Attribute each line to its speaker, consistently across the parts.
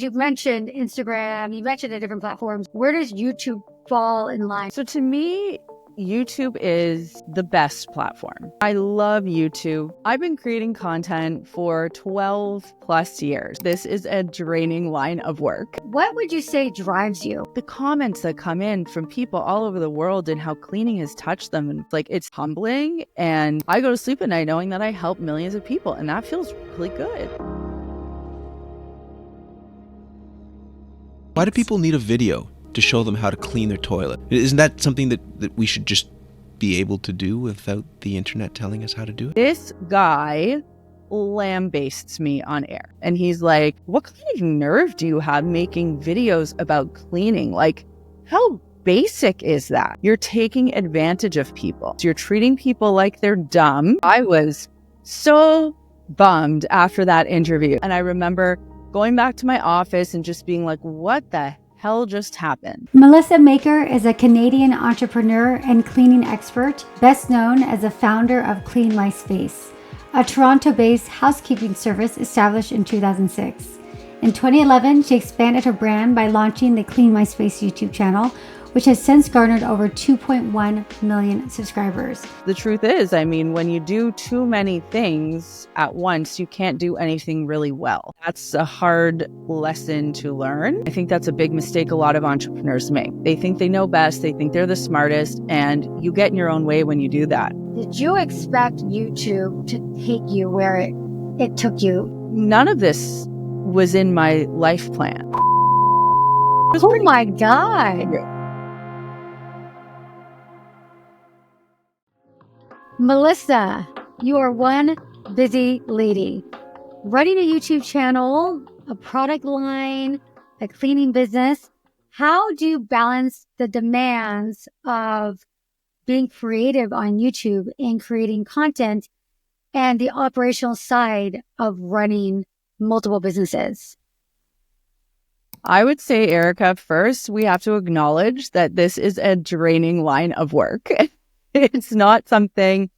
Speaker 1: You've mentioned Instagram, you mentioned the different platforms. Where does YouTube fall in line?
Speaker 2: So to me, YouTube is the best platform. I love YouTube. I've been creating content for 12 plus years. This is a draining line of work.
Speaker 1: What would you say drives you?
Speaker 2: The comments that come in from people all over the world and how cleaning has touched them, and it's humbling. And I go to sleep at night knowing that I help millions of people, and that feels really good.
Speaker 3: Why do people need a video to show them how to clean their toilet? Isn't that something that we should just be able to do without the internet telling us how to do it?
Speaker 2: This guy lambastes me on air. And he's like, what kind of nerve do you have making videos about cleaning? Like, how basic is that? You're taking advantage of people. So you're treating people like they're dumb. I was so bummed after that interview. And I remember going back to my office and just being like, what the hell just happened?
Speaker 4: Melissa Maker is a Canadian entrepreneur and cleaning expert, best known as the founder of Clean My Space, a Toronto-based housekeeping service established in 2006. In 2011, she expanded her brand by launching the Clean My Space YouTube channel, which has since garnered over 2.1 million subscribers.
Speaker 2: The truth is, when you do too many things at once, you can't do anything really well. That's a hard lesson to learn. I think that's a big mistake a lot of entrepreneurs make. They think they know best, they think they're the smartest, and you get in your own way when you do that.
Speaker 1: Did you expect YouTube to take you where it took you?
Speaker 2: None of this was in my life plan.
Speaker 1: Oh my God. Melissa, you are one busy lady. Running a YouTube channel, a product line, a cleaning business. How do you balance the demands of being creative on YouTube and creating content and the operational side of running multiple businesses?
Speaker 2: I would say, Erika, first, we have to acknowledge that this is a draining line of work. It's not something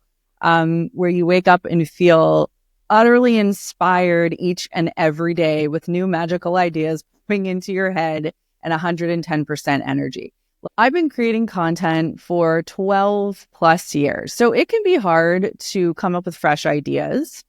Speaker 2: where you wake up and feel utterly inspired each and every day with new magical ideas popping into your head and 110% energy. I've been creating content for 12 plus years, so it can be hard to come up with fresh ideas.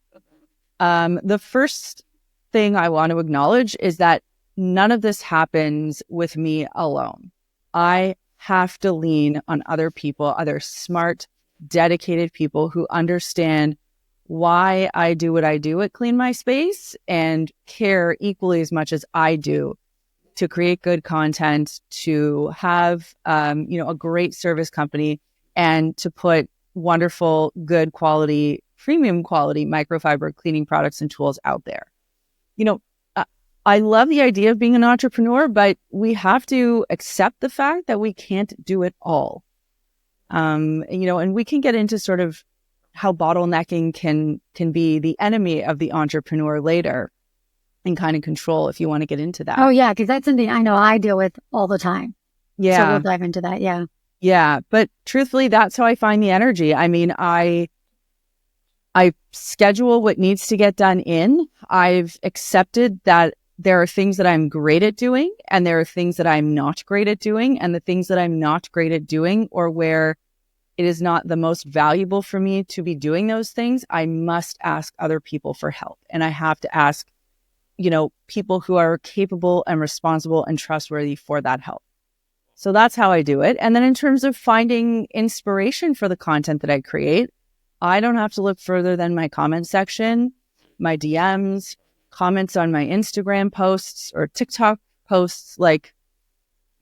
Speaker 2: The first thing I want to acknowledge is that none of this happens with me alone. I have to lean on other people, other smart, dedicated people who understand why I do what I do at Clean My Space and care equally as much as I do to create good content, to have a great service company, and to put wonderful, good quality, premium quality microfiber cleaning products and tools out there. I love the idea of being an entrepreneur, but we have to accept the fact that we can't do it all. And we can get into sort of how bottlenecking can be the enemy of the entrepreneur later and kind of control if you want to get into that.
Speaker 1: Oh, yeah, because that's something I know I deal with all the time.
Speaker 2: Yeah.
Speaker 1: So we'll dive into that, yeah.
Speaker 2: Yeah, but truthfully, that's how I find the energy. I schedule what needs to get done in. I've accepted that there are things that I'm great at doing and there are things that I'm not great at doing. And the things that I'm not great at doing, or where it is not the most valuable for me to be doing those things, I must ask other people for help. And I have to ask, people who are capable and responsible and trustworthy for that help. So that's how I do it. And then in terms of finding inspiration for the content that I create, I don't have to look further than my comment section, my DMs, comments on my Instagram posts or TikTok posts. Like,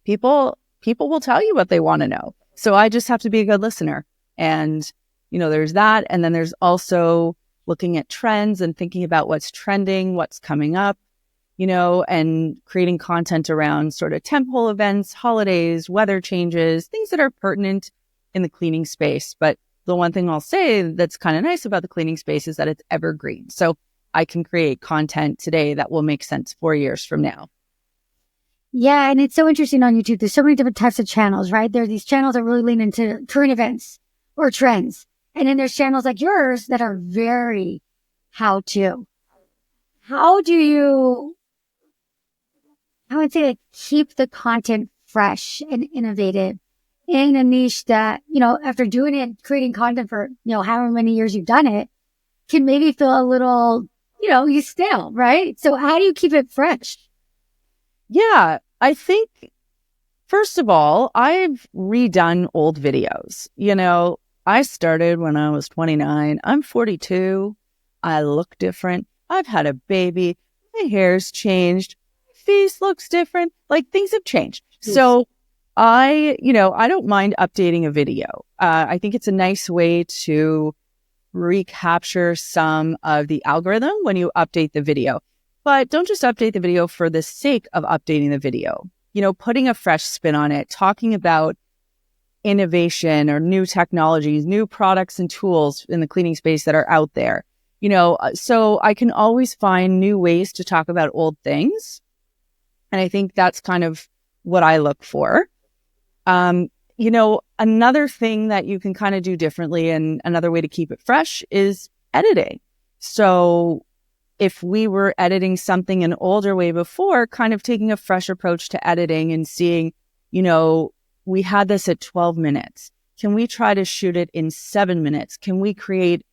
Speaker 2: people will tell you what they want to know. So I just have to be a good listener. And, there's that. And then there's also looking at trends and thinking about what's trending, what's coming up, and creating content around sort of tentpole events, holidays, weather changes, things that are pertinent in the cleaning space. But the one thing I'll say that's kind of nice about the cleaning space is that it's evergreen. So I can create content today that will make sense 4 years from now.
Speaker 1: Yeah, and it's so interesting on YouTube. There's so many different types of channels, right? There are these channels that really lean into current events or trends. And then there's channels like yours that are very how-to. How do you I would say, like, keep the content fresh and innovative in a niche that, after doing it, creating content for, however many years you've done it, can maybe feel a little, you stale, right? So how do you keep it fresh?
Speaker 2: Yeah, I think, first of all, I've redone old videos. I started when I was 29. I'm 42. I look different. I've had a baby. My hair's changed. My face looks different. Like, things have changed. Yes. So I don't mind updating a video. I think it's a nice way to recapture some of the algorithm when you update the video. But don't just update the video for the sake of updating the video. Putting a fresh spin on it, talking about innovation or new technologies, new products and tools in the cleaning space that are out there. So I can always find new ways to talk about old things. And I think that's kind of what I look for. Another thing that you can kind of do differently and another way to keep it fresh is editing. So if we were editing something an older way before, kind of taking a fresh approach to editing and seeing, we had this at 12 minutes. Can we try to shoot it in 7 minutes? Can we create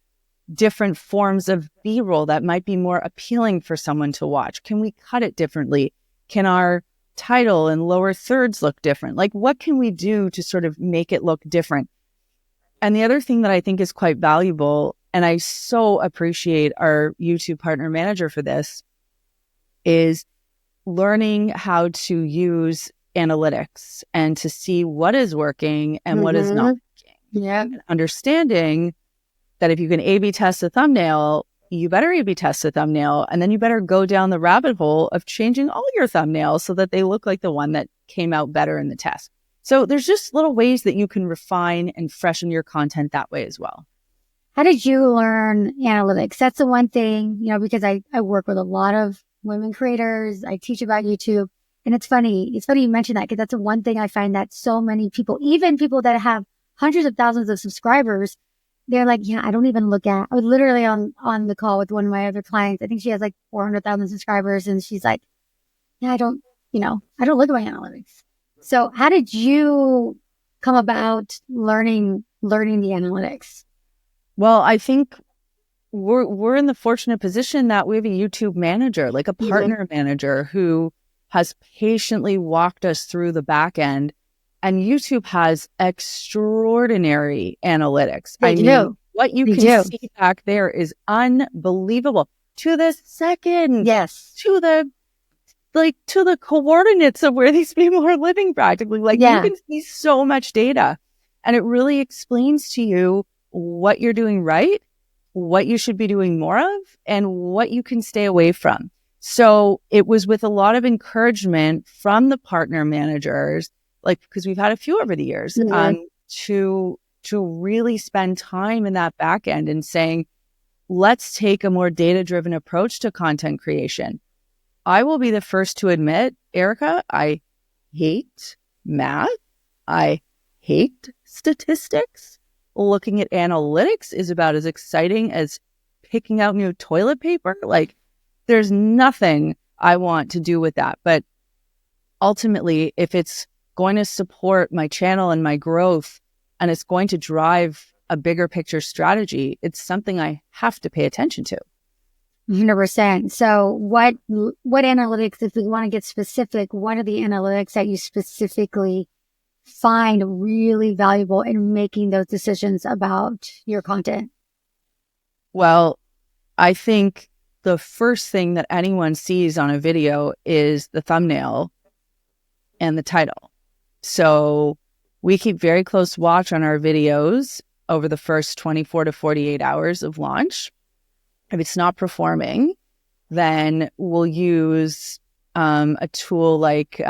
Speaker 2: different forms of B-roll that might be more appealing for someone to watch? Can we cut it differently? Can our title and lower thirds look different? Like, what can we do to sort of make it look different? And the other thing that I think is quite valuable, and I so appreciate our YouTube partner manager for this, is learning how to use analytics and to see what is working and what is not working.
Speaker 1: Yeah.
Speaker 2: And understanding that if you can A/B test a thumbnail, you better A/B test a thumbnail, and then you better go down the rabbit hole of changing all your thumbnails so that they look like the one that came out better in the test. So there's just little ways that you can refine and freshen your content that way as well.
Speaker 1: How did you learn analytics? That's the one thing, because I work with a lot of women creators. I teach about YouTube. And it's funny you mentioned that, because that's the one thing I find that so many people, even people that have hundreds of thousands of subscribers, they're like, yeah, I don't even look at, I was literally on the call with one of my other clients. I think she has like 400,000 subscribers. And she's like, yeah, I don't look at my analytics. So how did you come about learning the analytics?
Speaker 2: Well, I think we're in the fortunate position that we have a YouTube manager, like a partner manager, who has patiently walked us through the back end. And YouTube has extraordinary analytics. What you can see back there is unbelievable. To the second.
Speaker 1: Yes.
Speaker 2: To the coordinates of where these people are living practically. You can see so much data. And it really explains to you what you're doing right, what you should be doing more of, and what you can stay away from. So it was with a lot of encouragement from the partner managers, because we've had a few over the years, to really spend time in that back end and saying, let's take a more data-driven approach to content creation. I will be the first to admit, Erika, I hate math. I hate statistics. Looking at analytics is about as exciting as picking out new toilet paper. There's nothing I want to do with that. But ultimately, if it's going to support my channel and my growth, and it's going to drive a bigger picture strategy, it's something I have to pay attention to.
Speaker 1: 100%. So what analytics, if we want to get specific, what are the analytics that you specifically find really valuable in making those decisions about your content?
Speaker 2: Well, I think the first thing that anyone sees on a video is the thumbnail and the title. So we keep very close watch on our videos over the first 24 to 48 hours of launch. If it's not performing, then we'll use a tool like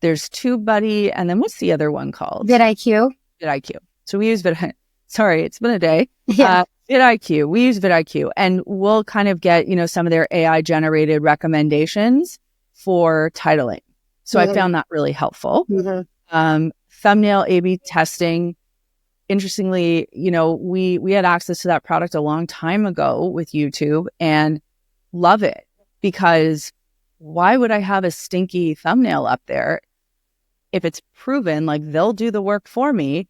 Speaker 2: there's TubeBuddy, and then what's the other one called?
Speaker 1: vidIQ.
Speaker 2: vidIQ. So we use vidIQ. Sorry, it's been a day.
Speaker 1: Yeah.
Speaker 2: vidIQ. We use vidIQ, and we'll kind of get some of their AI generated recommendations for titling. So I found that really helpful. Thumbnail A/B testing. Interestingly, we had access to that product a long time ago with YouTube and love it, because why would I have a stinky thumbnail up there? If it's proven, like they'll do the work for me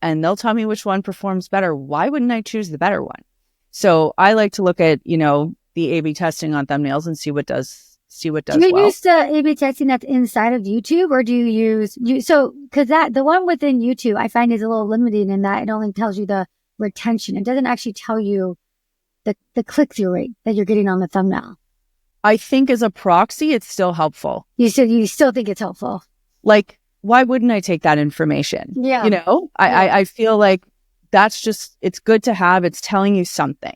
Speaker 2: and they'll tell me which one performs better. Why wouldn't I choose the better one? So I like to look at, the A/B testing on thumbnails and see what does
Speaker 1: Do you
Speaker 2: well.
Speaker 1: use the A/B testing that's inside of YouTube, or do you use because the one within YouTube I find is a little limiting in that it only tells you the retention. It doesn't actually tell you the click-through rate that you're getting on the thumbnail.
Speaker 2: I think as a proxy, it's still helpful.
Speaker 1: You still think it's helpful?
Speaker 2: Like, why wouldn't I take that information?
Speaker 1: Yeah.
Speaker 2: I feel like that's just, it's good to have. It's telling you something,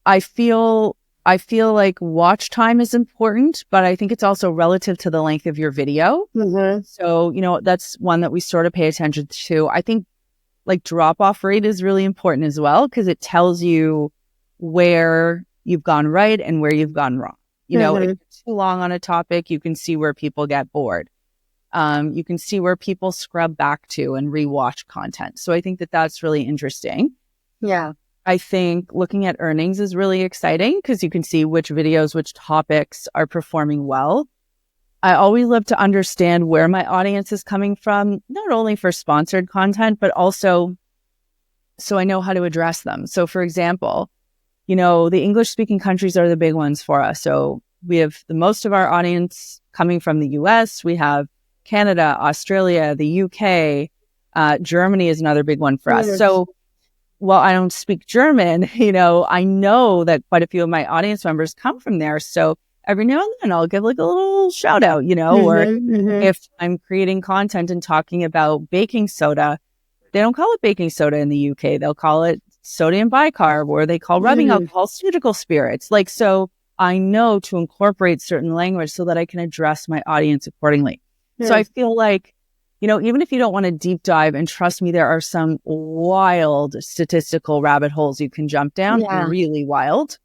Speaker 2: I feel like watch time is important, but I think it's also relative to the length of your video. So, that's one that we sort of pay attention to. I think like drop off rate is really important as well, because it tells you where you've gone right and where you've gone wrong. If you're too long on a topic, you can see where people get bored. You can see where people scrub back to and rewatch content. So I think that that's really interesting.
Speaker 1: Yeah.
Speaker 2: I think looking at earnings is really exciting because you can see which videos, which topics are performing well. I always love to understand where my audience is coming from, not only for sponsored content, but also so I know how to address them. So for example, the English speaking countries are the big ones for us. So we have the most of our audience coming from the US. We have Canada, Australia, the UK, Germany is another big one for us. So while I don't speak German, I know that quite a few of my audience members come from there. So every now and then I'll give like a little shout out, or if I'm creating content and talking about baking soda, they don't call it baking soda in the UK. They'll call it sodium bicarb, or they call rubbing alcohol ceutical spirits. Like, so I know to incorporate certain language so that I can address my audience accordingly. So I feel like, even if you don't want to deep dive, and trust me, there are some wild statistical rabbit holes you can jump down, really wild.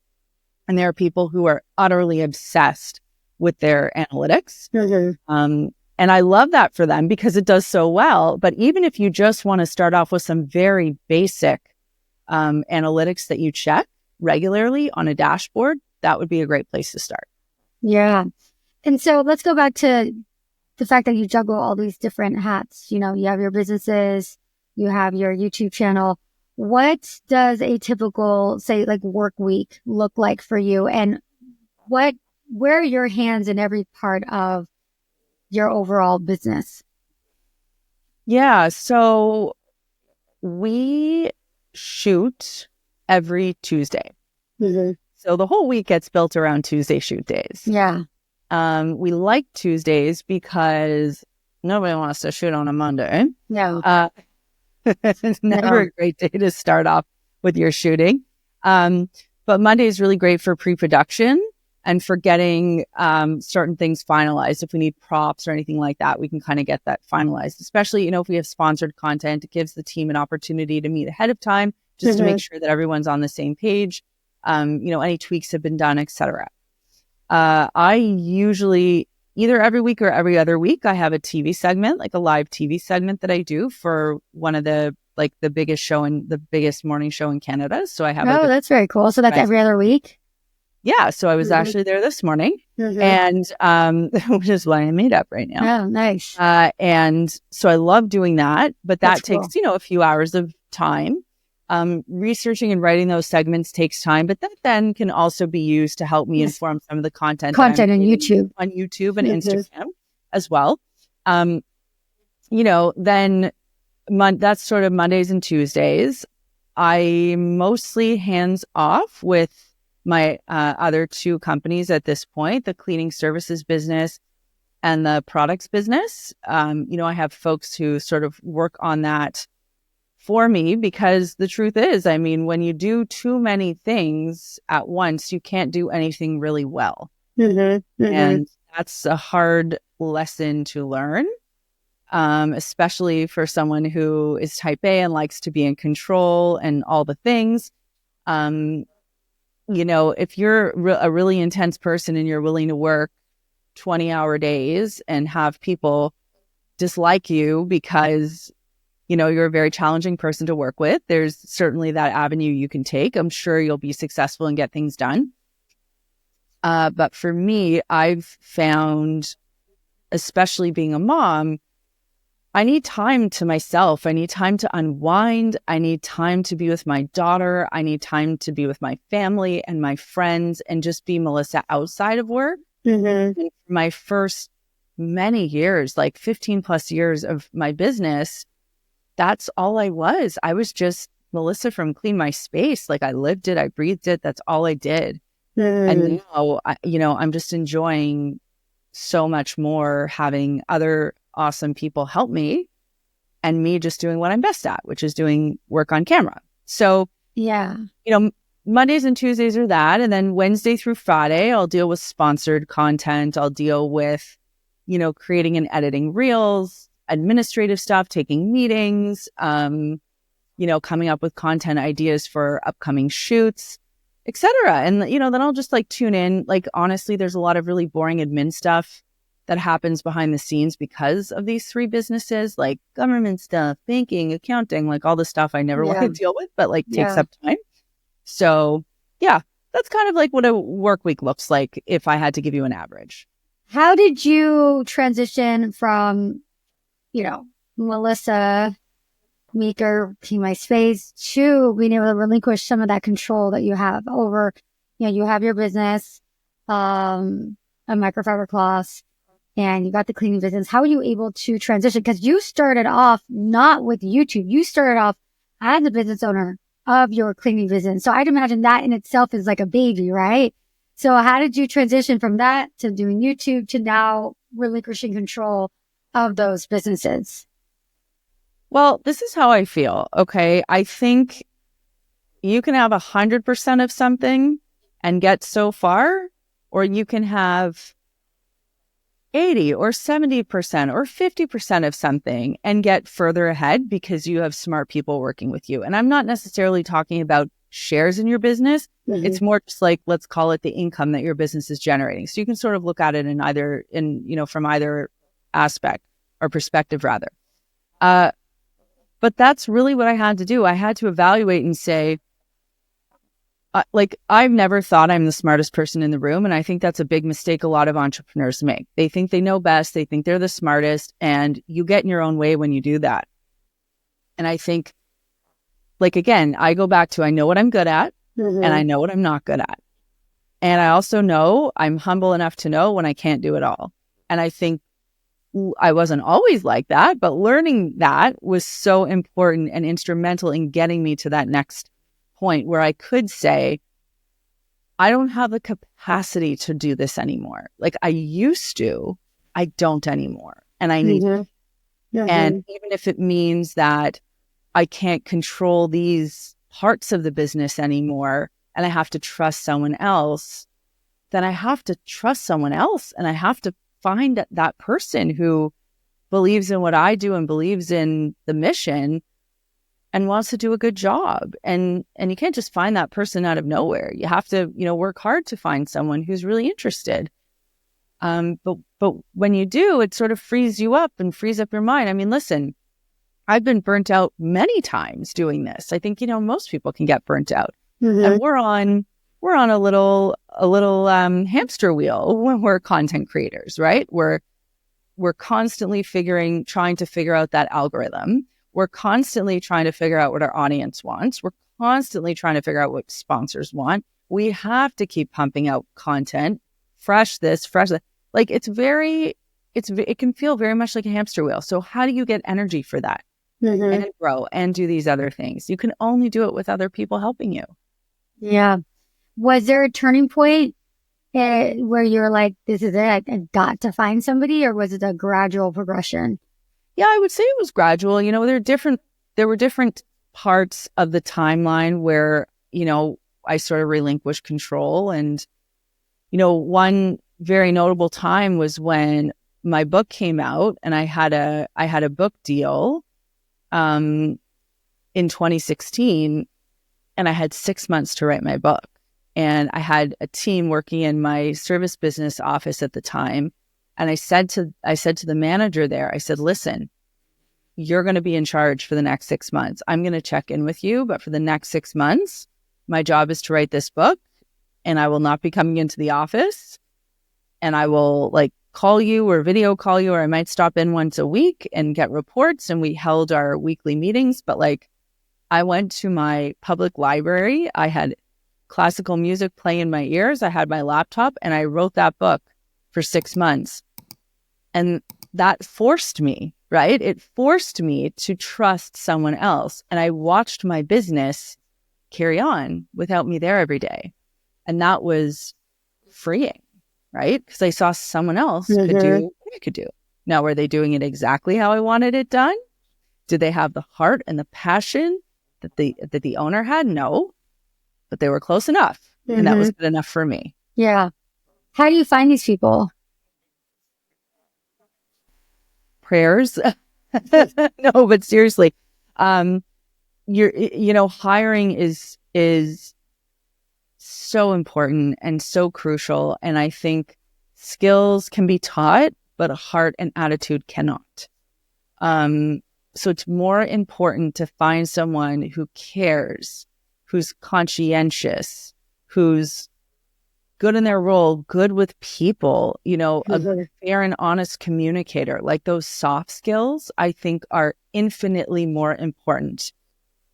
Speaker 2: And there are people who are utterly obsessed with their analytics. And I love that for them because it does so well. But even if you just want to start off with some very basic analytics that you check regularly on a dashboard, that would be a great place to start.
Speaker 1: Yeah. And so let's go back to the fact that you juggle all these different hats. You have your businesses, you have your YouTube channel. What does a typical, say, like work week look like for you? And where are your hands in every part of your overall business?
Speaker 2: Yeah. So we shoot every Tuesday. So the whole week gets built around Tuesday shoot days.
Speaker 1: Yeah.
Speaker 2: We like Tuesdays because nobody wants to shoot on a Monday.
Speaker 1: No.
Speaker 2: It's never a great day to start off with your shooting. But Monday is really great for pre-production and for getting certain things finalized. If we need props or anything like that, we can kind of get that finalized. Especially, if we have sponsored content, it gives the team an opportunity to meet ahead of time just to make sure that everyone's on the same page. Any tweaks have been done, etc. I usually either every week or every other week, I have a TV segment, like a live TV segment that I do for one of the biggest show and the biggest morning show in Canada. So I have.
Speaker 1: Oh, that's very cool. So that's every other week.
Speaker 2: Yeah. So I was actually there this morning, and which is why I made up right now.
Speaker 1: Oh, nice.
Speaker 2: And so I love doing that, but that takes a few hours of time. Researching and writing those segments takes time, but that then can also be used to help me inform some of the content
Speaker 1: on YouTube
Speaker 2: and Instagram as well. Then that's sort of Mondays and Tuesdays. I'm mostly hands off with my other two companies at this point, the cleaning services business and the products business. I have folks who sort of work on that for me, because the truth is, when you do too many things at once, you can't do anything really well. And that's a hard lesson to learn, especially for someone who is type A and likes to be in control and all the things. If you're a really intense person and you're willing to work 20-hour days and have people dislike you because you're a very challenging person to work with, there's certainly that avenue you can take. I'm sure you'll be successful and get things done. But for me, I've found, especially being a mom, I need time to myself. I need time to unwind. I need time to be with my daughter. I need time to be with my family and my friends and just be Melissa outside of work. And for my first many years, like 15 plus years of my business, that's all I was. I was just Melissa from Clean My Space. Like I lived it, I breathed it. That's all I did. And now, I'm just enjoying so much more having other awesome people help me and me just doing what I'm best at, which is doing work on camera. So, Mondays and Tuesdays are that. And then Wednesday through Friday, I'll deal with sponsored content. I'll deal with, creating and editing reels, administrative stuff, taking meetings, coming up with content ideas for upcoming shoots, etc. And, then I'll just tune in. Honestly, there's a lot of really boring admin stuff that happens behind the scenes because of these 3 businesses, like government stuff, banking, accounting, all the stuff I never want to deal with, but takes up time. So yeah, that's kind of what a work week looks like if I had to give you an average.
Speaker 1: How did you transition from, Melissa Meeker, Clean My Space, to being able to relinquish some of that control that you have over, you have your business, a microfiber cloths, and you got the cleaning business. How were you able to transition? Because you started off not with YouTube. You started off as a business owner of your cleaning business. So I'd imagine that in itself is like a baby, right? So how did you transition from that to doing YouTube to now relinquishing control of those businesses?
Speaker 2: Well, this is how I feel. Okay. I think you can have 100% of something and get so far, or you can have 80 or 70% or 50% of something and get further ahead because you have smart people working with you. And I'm not necessarily talking about shares in your business. It's more just let's call it the income that your business is generating. So you can sort of look at it from either aspect or perspective rather. But that's really what I had to do. I had to evaluate and say, I've never thought I'm the smartest person in the room. And I think that's a big mistake a lot of entrepreneurs make. They think they know best. They think they're the smartest, and you get in your own way when you do that. And I think, again, I go back to, I know what I'm good at and I know what I'm not good at. And I also know I'm humble enough to know when I can't do it all. And I think I wasn't always like that, but learning that was so important and instrumental in getting me to that next point where I could say, I don't have the capacity to do this anymore. I used to, I don't anymore. And I need to. And even if it means that I can't control these parts of the business anymore and I have to trust someone else, then I have to trust someone else. And I have to find that person who believes in what I do and believes in the mission and wants to do a good job. And you can't just find that person out of nowhere. You have to, work hard to find someone who's really interested. But when you do, it sort of frees you up and frees up your mind. I mean, listen, I've been burnt out many times doing this. I think, most people can get burnt out. And we're on a little hamster wheel when we're content creators, right? We're constantly trying to figure out that algorithm. We're constantly trying to figure out what our audience wants. We're constantly trying to figure out what sponsors want. We have to keep pumping out content, fresh this, fresh that. It can feel very much like a hamster wheel. So how do you get energy for that and grow and do these other things? You can only do it with other people helping you.
Speaker 1: Yeah. Was there a turning point where you're like, this is it, I've got to find somebody, or was it a gradual progression?
Speaker 2: Yeah, I would say it was gradual. There were different parts of the timeline where, I sort of relinquished control. And, one very notable time was when my book came out and I had a book deal in 2016, and I had 6 months to write my book. And I had a team working in my service business office at the time. And I said to the manager there, I said, listen, you're going to be in charge for the next 6 months. I'm going to check in with you, but for the next 6 months, my job is to write this book and I will not be coming into the office, and I will like call you or video call you, or I might stop in once a week and get reports. And we held our weekly meetings, but like I went to my public library. I had classical music playing in my ears. I had my laptop, and I wrote that book for 6 months. And that forced me, right? It forced me to trust someone else. And I watched my business carry on without me there every day. And that was freeing, right? Because I saw someone else could do what I could do. Now, were they doing it exactly how I wanted it done? Did they have the heart and the passion that the owner had? No, but they were close enough. And that was good enough for me.
Speaker 1: Yeah. How do you find these people?
Speaker 2: Prayers. No, but seriously, hiring is so important and so crucial. And I think skills can be taught, but a heart and attitude cannot. So it's more important to find someone who cares, who's conscientious, who's good in their role, good with people, a fair and honest communicator. Like those soft skills, I think are infinitely more important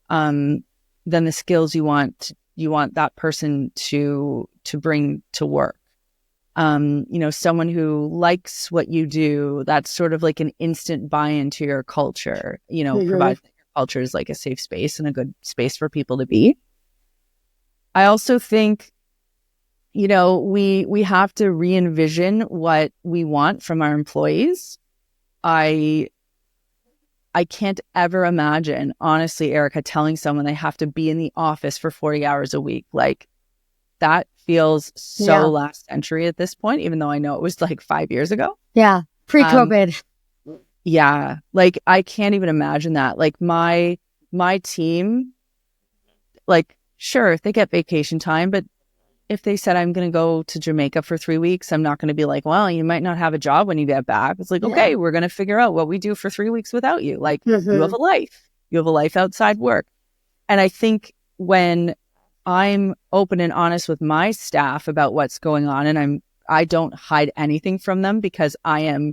Speaker 2: than the skills you want that person to bring to work. Someone who likes what you do, that's sort of like an instant buy-in to your culture, provides that your culture is like a safe space and a good space for people to be. I also think, we have to re-envision what we want from our employees. I can't ever imagine, honestly, Erika, telling someone they have to be in the office for 40 hours a week. Like that feels so last century at this point, even though I know it was like 5 years ago.
Speaker 1: Yeah. Pre-COVID.
Speaker 2: Yeah. Like I can't even imagine that. Like my team, like, sure, they get vacation time, but if they said I'm going to go to Jamaica for 3 weeks, I'm not going to be like, well, you might not have a job when you get back. It's like, okay, we're going to figure out what we do for 3 weeks without you. Like you have a life. You have a life outside work. And I think when I'm open and honest with my staff about what's going on, and I don't hide anything from them, because I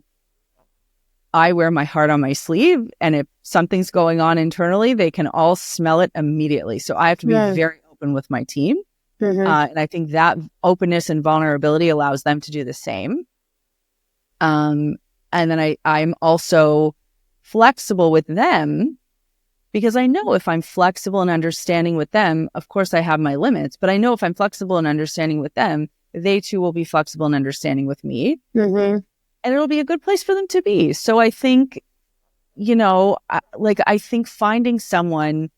Speaker 2: wear my heart on my sleeve, and if something's going on internally, they can all smell it immediately. So I have to be very open with my team. And I think that openness and vulnerability allows them to do the same. And then I'm also flexible with them, because I know if I'm flexible and understanding with them, of course I have my limits, but I know if I'm flexible and understanding with them, they too will be flexible and understanding with me. And it'll be a good place for them to be. So I think, I think finding someone,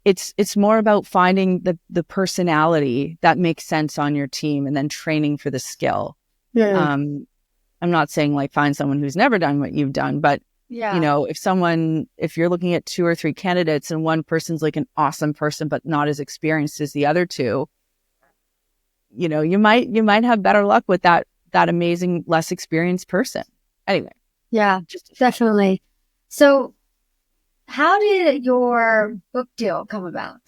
Speaker 2: it's more about finding the personality that makes sense on your team and then training for the skill. I'm not saying like find someone who's never done what you've done, but if you're looking at 2 or 3 candidates and one person's like an awesome person, but not as experienced as the other two, you might have better luck with that amazing, less experienced person. Anyway.
Speaker 1: Yeah, definitely. So how did your book deal come about?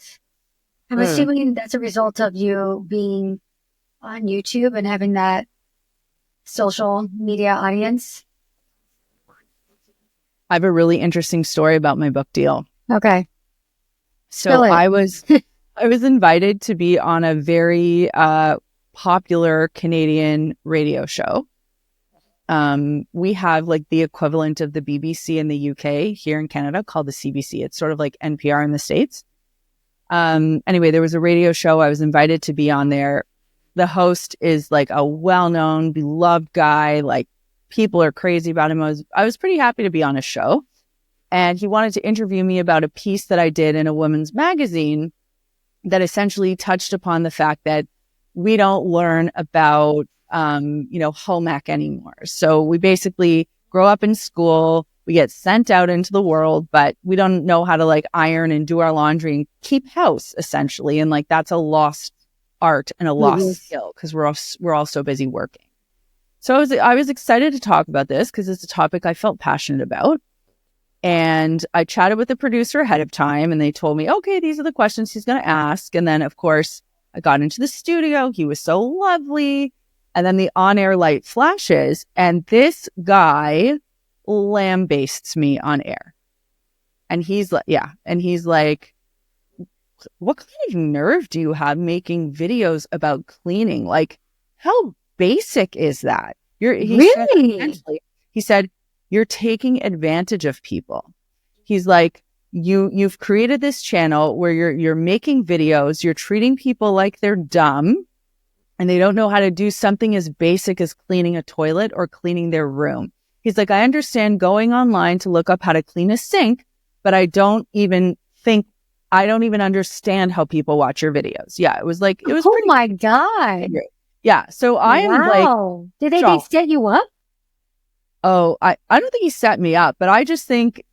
Speaker 1: I'm assuming that's a result of you being on YouTube and having that social media audience.
Speaker 2: I have a really interesting story about my book deal.
Speaker 1: Okay.
Speaker 2: So I was invited to be on a very popular Canadian radio show. We have like the equivalent of the BBC in the UK here in Canada called the CBC. It's sort of like NPR in the States. Anyway, there was a radio show. I was invited to be on there. The host is like a well-known, beloved guy. Like people are crazy about him. I was pretty happy to be on a show. And he wanted to interview me about a piece that I did in a women's magazine that essentially touched upon the fact that we don't learn about, home ec anymore. So we basically grow up in school, we get sent out into the world, but we don't know how to like iron and do our laundry and keep house essentially. And like, that's a lost art and a lost skill because we're all so busy working. So I was excited to talk about this because it's a topic I felt passionate about. And I chatted with the producer ahead of time and they told me, okay, these are the questions he's going to ask. And then of course, I got into the studio. He was so lovely. And then the on-air light flashes, and this guy lambastes me on air. And he's like, what kind of nerve do you have making videos about cleaning? Like, how basic is that? He said, you're taking advantage of people. He's like, you've created this channel where you're making videos, you're treating people like they're dumb and they don't know how to do something as basic as cleaning a toilet or cleaning their room. He's like, I understand going online to look up how to clean a sink, but I don't even understand how people watch your videos. Yeah, it was like, it was
Speaker 1: oh my God.
Speaker 2: Yeah. So I am like,
Speaker 1: did they set you up?
Speaker 2: Oh, I don't think he set me up, but I just think,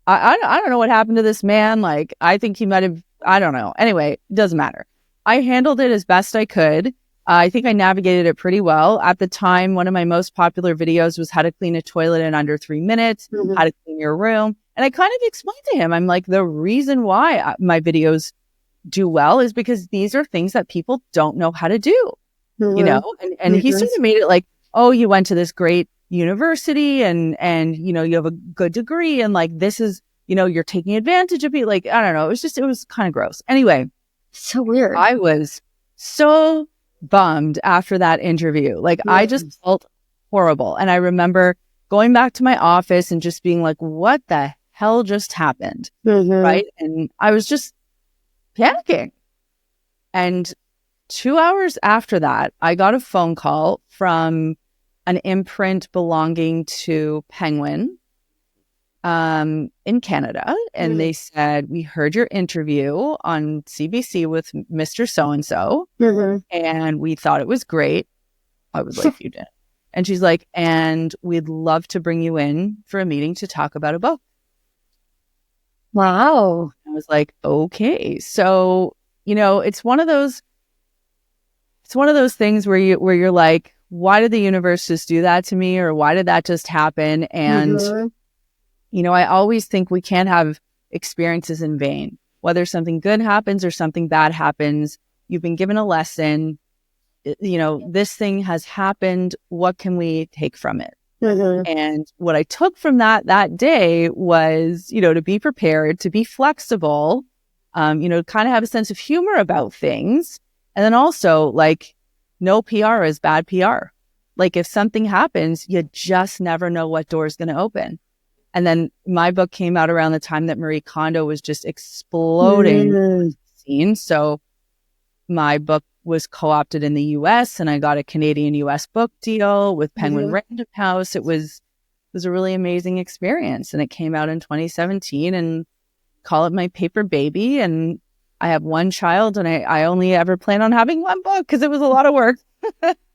Speaker 2: I don't know what happened to this man. Like, I think he might've, I don't know. Anyway, it doesn't matter. I handled it as best I could. I think I navigated it pretty well. At the time, one of my most popular videos was how to clean a toilet in under 3 minutes, how to clean your room. And I kind of explained to him, I'm like, the reason why my videos do well is because these are things that people don't know how to do, you know? And he sort of made it like, oh, you went to this great university and, you know, you have a good degree and like, this is, you know, you're taking advantage of me. Like, I don't know. It was kind of gross. Anyway.
Speaker 1: So weird.
Speaker 2: I was so bummed after that interview. Like, I just felt horrible. And I remember going back to my office and just being like, what the hell just happened? Right. And I was just panicking. And 2 hours after that, I got a phone call from an imprint belonging to Penguin in Canada. And they said, we heard your interview on CBC with Mr. So-and-so, and we thought it was great. I was like, you did. And she's like, and we'd love to bring you in for a meeting to talk about a book.
Speaker 1: Wow.
Speaker 2: I was like, okay. So, you know, it's one of those things where you're like, why did the universe just do that to me? Or why did that just happen? And, you know, I always think we can't have experiences in vain. Whether something good happens or something bad happens, you've been given a lesson. You know, this thing has happened. What can we take from it? And what I took from that day was, you know, to be prepared, to be flexible, you know, kind of have a sense of humor about things. And then also, like, no PR is bad PR. Like, if something happens, you just never know what door is going to open. And then my book came out around the time that Marie Kondo was just exploding the scene. So my book was co-opted in the US and I got a Canadian US book deal with Penguin Random House. It was a really amazing experience. And it came out in 2017 and call it my paper baby. And I have one child and I only ever plan on having one book because it was a lot of work.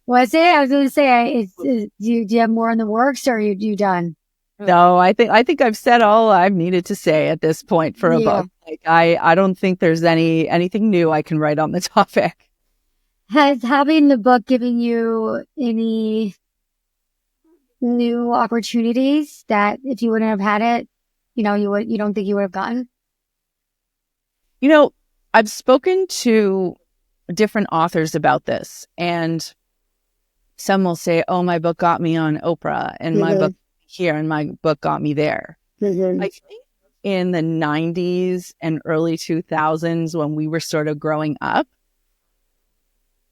Speaker 1: Was it? I was going to say, do you have more in the works or are you done?
Speaker 2: No, I think I've said all I've needed to say at this point for a book. Like, I don't think there's anything new I can write on the topic.
Speaker 1: Has having the book given you any new opportunities that if you wouldn't have had it, you know, you don't think you would have gotten?
Speaker 2: You know, I've spoken to different authors about this, and some will say, oh, my book got me on Oprah, and my book here, and my book got me there. I think in the 90s and early 2000s, when we were sort of growing up,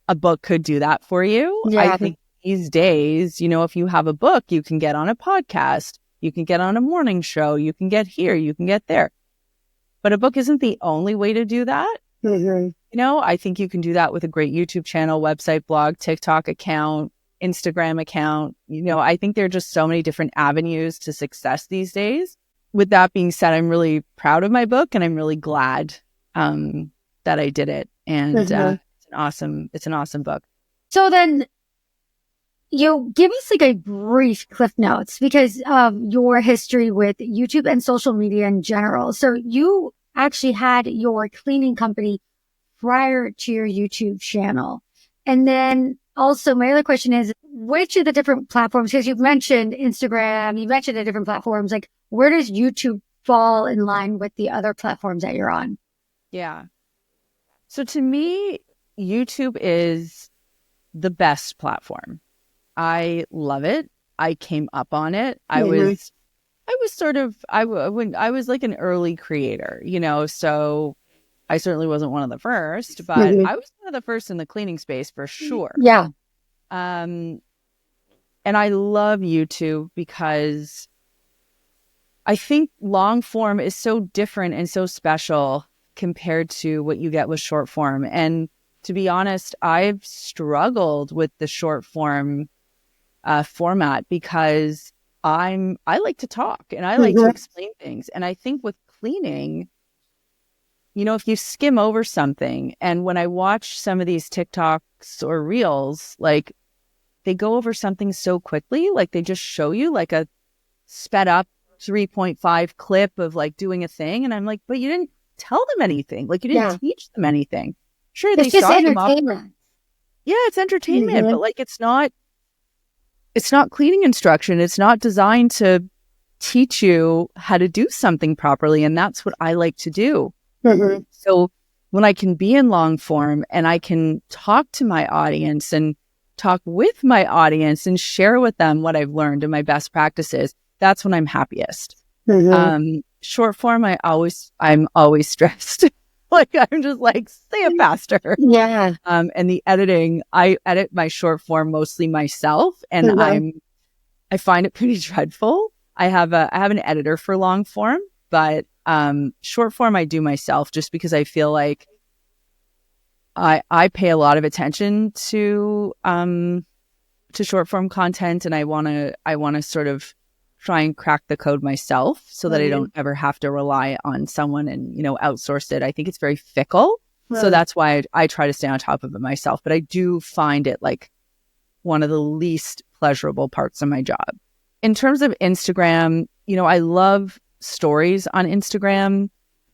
Speaker 2: a book could do that for you.
Speaker 1: Yeah.
Speaker 2: I think these days, you know, if you have a book, you can get on a podcast, you can get on a morning show, you can get here, you can get there. But a book isn't the only way to do that. You know, I think you can do that with a great YouTube channel, website, blog, TikTok account, Instagram account. You know, I think there are just so many different avenues to success these days. With that being said, I'm really proud of my book and I'm really glad that I did it. And it's an awesome book.
Speaker 1: So then you give us like a brief cliff notes because of your history with YouTube and social media in general. So you actually had your cleaning company prior to your YouTube channel. And then also my other question is, which of the different platforms, because you've mentioned Instagram, you mentioned the different platforms, like where does YouTube fall in line with the other platforms that you're on?
Speaker 2: Yeah. So to me, YouTube is the best platform. I love it. I came up on it. I was like an early creator, so I certainly wasn't one of the first, but I was one of the first in the cleaning space for sure.
Speaker 1: Yeah.
Speaker 2: And I love YouTube because I think long form is so different and so special compared to what you get with short form. And to be honest, I've struggled with the short form format because I like to talk and I like to explain things. And I think with cleaning, if you skim over something, and when I watch some of these TikToks or Reels, like they go over something so quickly, like they just show you like a sped up 3.5 clip of like doing a thing. And I'm like, but you didn't tell them anything. Like you didn't teach them anything. Sure,
Speaker 1: It's just entertainment.
Speaker 2: Yeah, it's entertainment, but like it's not cleaning instruction. It's not designed to teach you how to do something properly. And that's what I like to do. So when I can be in long form and I can talk to my audience and talk with my audience and share with them what I've learned and my best practices, that's when I'm happiest. Short form, I'm always stressed. Like I'm just like, say it faster.
Speaker 1: Yeah.
Speaker 2: And the editing, I edit my short form mostly myself, and I find it pretty dreadful. I have an editor for long form, but short form I do myself just because I feel like I pay a lot of attention to short form content, and I want to sort of try and crack the code myself so that I don't ever have to rely on someone and, outsource it. I think it's very fickle. So that's why I try to stay on top of it myself. But I do find it like one of the least pleasurable parts of my job. In terms of Instagram, I love stories on Instagram.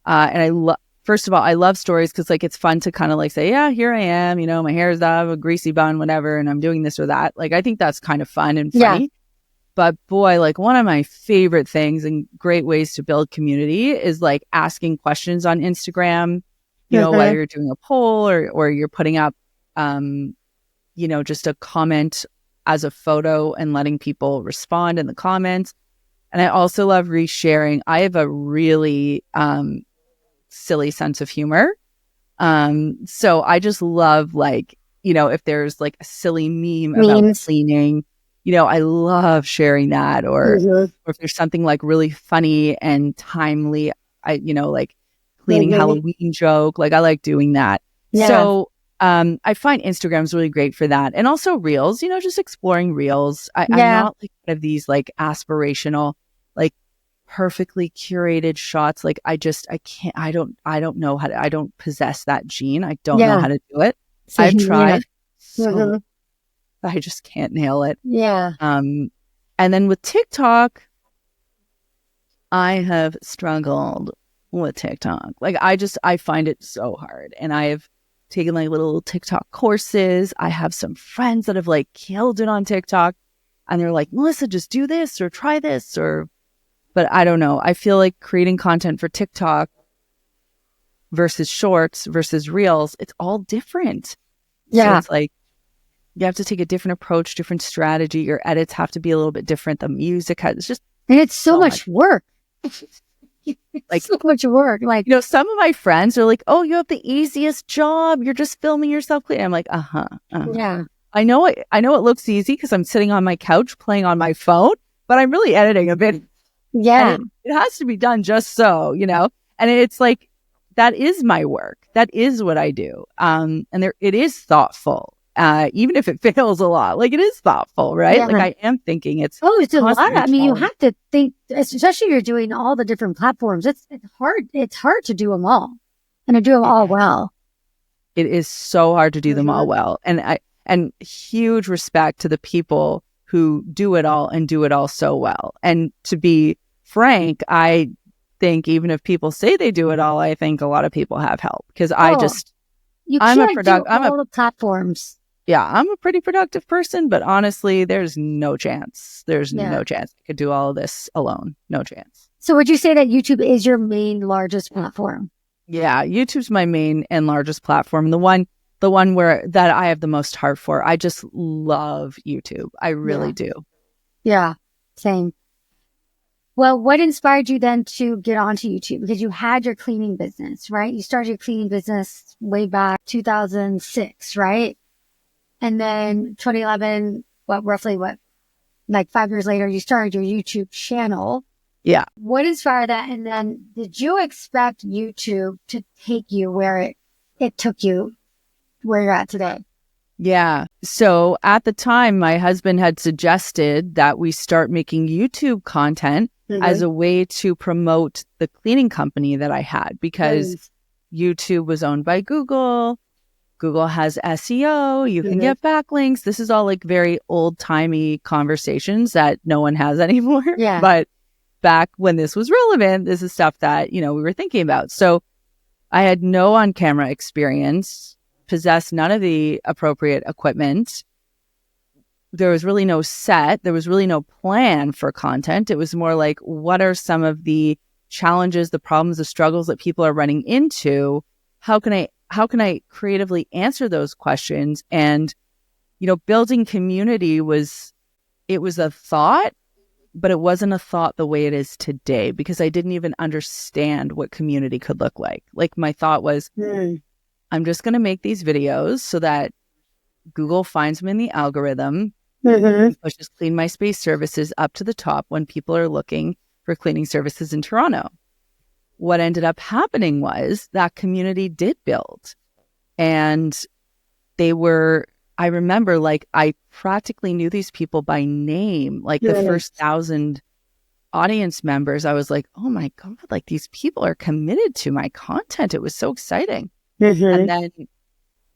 Speaker 2: And first of all, I love stories because like it's fun to kind of like say, yeah, here I am, my hair is up, a greasy bun, whatever, and I'm doing this or that. Like I think that's kind of fun and funny. Yeah. But boy, like one of my favorite things and great ways to build community is like asking questions on Instagram, whether you're doing a poll or you're putting up, just a comment as a photo and letting people respond in the comments. And I also love resharing. I have a really silly sense of humor. So I just love like, if there's like a silly meme about cleaning, I love sharing that, or if there's something like really funny and timely, like cleaning Halloween joke, like I like doing that. Yeah. So I find Instagram's really great for that. And also Reels, just exploring Reels. I'm not like one of these like aspirational, like perfectly curated shots. Like I don't know how to, I don't possess that gene. I don't know how to do it. I've tried. I just can't nail it.
Speaker 1: Yeah.
Speaker 2: And then with TikTok, I have struggled with TikTok. Like I find it so hard. And I have taken like little TikTok courses. I have some friends that have like killed it on TikTok, and they're like, Melissa, just do this or try this but I don't know. I feel like creating content for TikTok versus shorts versus Reels, it's all different. Yeah. So it's like, you have to take a different approach, different strategy. Your edits have to be a little bit different. The music it's just,
Speaker 1: and it's so much work. Like so much work. Like,
Speaker 2: some of my friends are like, oh, you have the easiest job. You're just filming yourself cleaning. I'm like,
Speaker 1: yeah.
Speaker 2: I know it looks easy because I'm sitting on my couch playing on my phone, but I'm really editing a bit.
Speaker 1: Yeah.
Speaker 2: It has to be done just so, and it's like, that is my work. That is what I do. And it is thoughtful. Even if it fails a lot, like it is thoughtful, right? Yeah. Like I am thinking it's
Speaker 1: a lot. I mean, you have to think, especially if you're doing all the different platforms. It's hard. It's hard to do them all and to do them all well.
Speaker 2: It is so hard to do them all well. And huge respect to the people who do it all and do it all so well. And to be frank, I think even if people say they do it all, I think a lot of people have help because I'm
Speaker 1: the platforms.
Speaker 2: Yeah, I'm a pretty productive person, but honestly, there's no chance. There's no chance I could do all of this alone. No chance.
Speaker 1: So would you say that YouTube is your main largest platform?
Speaker 2: Yeah, YouTube's my main and largest platform. The the one that I have the most heart for. I just love YouTube. I really do.
Speaker 1: Yeah, same. Well, what inspired you then to get onto YouTube? Because you had your cleaning business, right? You started your cleaning business way back 2006, right? And then 2011, roughly like 5 years later, you started your YouTube channel.
Speaker 2: Yeah.
Speaker 1: What inspired that? And then did you expect YouTube to take you where it took you, where you're at today?
Speaker 2: Yeah. So at the time, my husband had suggested that we start making YouTube content as a way to promote the cleaning company that I had, because YouTube was owned by Google. Google has SEO. You can get backlinks. This is all like very old-timey conversations that no one has anymore.
Speaker 1: Yeah.
Speaker 2: But back when this was relevant, this is stuff that, we were thinking about. So I had no on-camera experience, possessed none of the appropriate equipment. There was really no set. There was really no plan for content. It was more like, what are some of the challenges, the problems, the struggles that people are running into? How can I creatively answer those questions? And, building community was a thought, but it wasn't a thought the way it is today, because I didn't even understand what community could look like. Like, my thought was, I'm just going to make these videos so that Google finds them in the algorithm, pushes Clean My Space services up to the top when people are looking for cleaning services in Toronto. What ended up happening was that community did build, and I remember, like, I practically knew these people by name. Like, the first 1,000 audience members, I was like, oh my God, like, these people are committed to my content. It was so exciting. And then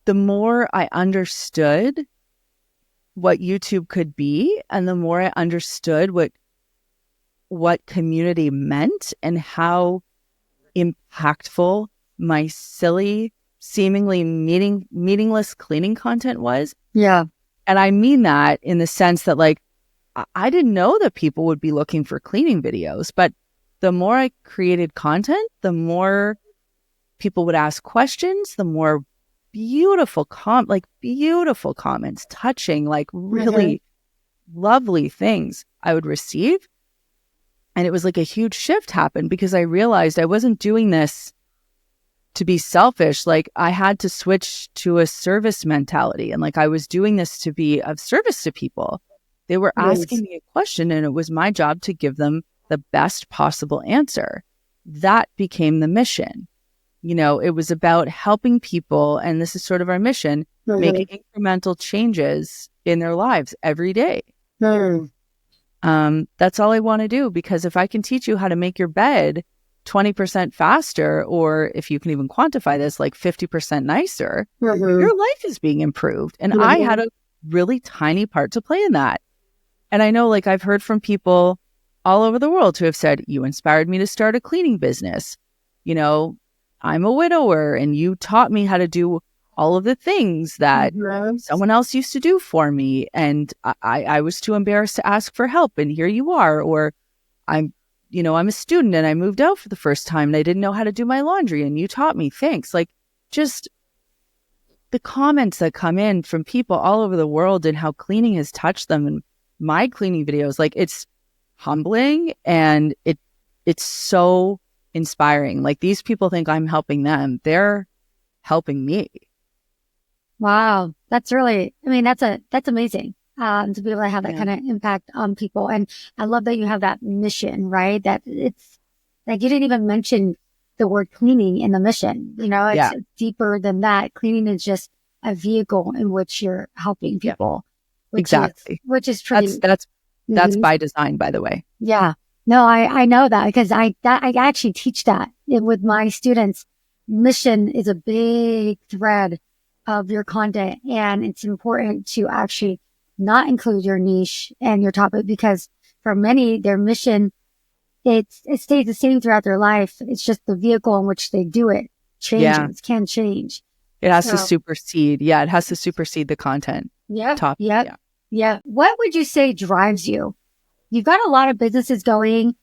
Speaker 2: the more I understood what YouTube could be, and the more I understood what community meant and how impactful my silly, seemingly meaningless cleaning content was.
Speaker 1: Yeah.
Speaker 2: And I mean that in the sense that, like, I didn't know that people would be looking for cleaning videos, but the more I created content, the more people would ask questions, the more beautiful comments, touching, like, really lovely things I would receive. And it was like a huge shift happened, because I realized I wasn't doing this to be selfish. Like, I had to switch to a service mentality, and, like, I was doing this to be of service to people. They were asking me a question, and it was my job to give them the best possible answer. That became the mission. It was about helping people, and this is sort of our mission, making incremental changes in their lives every day. That's all I want to do, because if I can teach you how to make your bed 20% faster, or if you can even quantify this, like 50% nicer, your life is being improved. And I had a really tiny part to play in that. And I know, like, I've heard from people all over the world who have said, you inspired me to start a cleaning business. I'm a widower, and you taught me how to do all of the things that someone else used to do for me. And I was too embarrassed to ask for help, and here you are. Or I'm a student, and I moved out for the first time, and I didn't know how to do my laundry, and you taught me. Thanks. Like, just the comments that come in from people all over the world, and how cleaning has touched them, and my cleaning videos, like, it's humbling, and it's so inspiring. Like, these people think I'm helping them. They're helping me.
Speaker 1: Wow. That's that's amazing. To be able to have that kind of impact on people. And I love that you have that mission, right? That it's like, you didn't even mention the word cleaning in the mission. It's deeper than that. Cleaning is just a vehicle in which you're helping people.
Speaker 2: Exactly.
Speaker 1: Which is pretty.
Speaker 2: That's by design, by the way.
Speaker 1: Yeah. No, I know that, because I actually teach that with my students. Mission is a big thread of your content, and it's important to actually not include your niche and your topic, because for many, their mission, it stays the same throughout their life. It's just the vehicle in which they do it can change.
Speaker 2: It has to supersede. Yeah, it has to supersede the content.
Speaker 1: Yeah. What would you say drives you? You've got a lot of businesses going.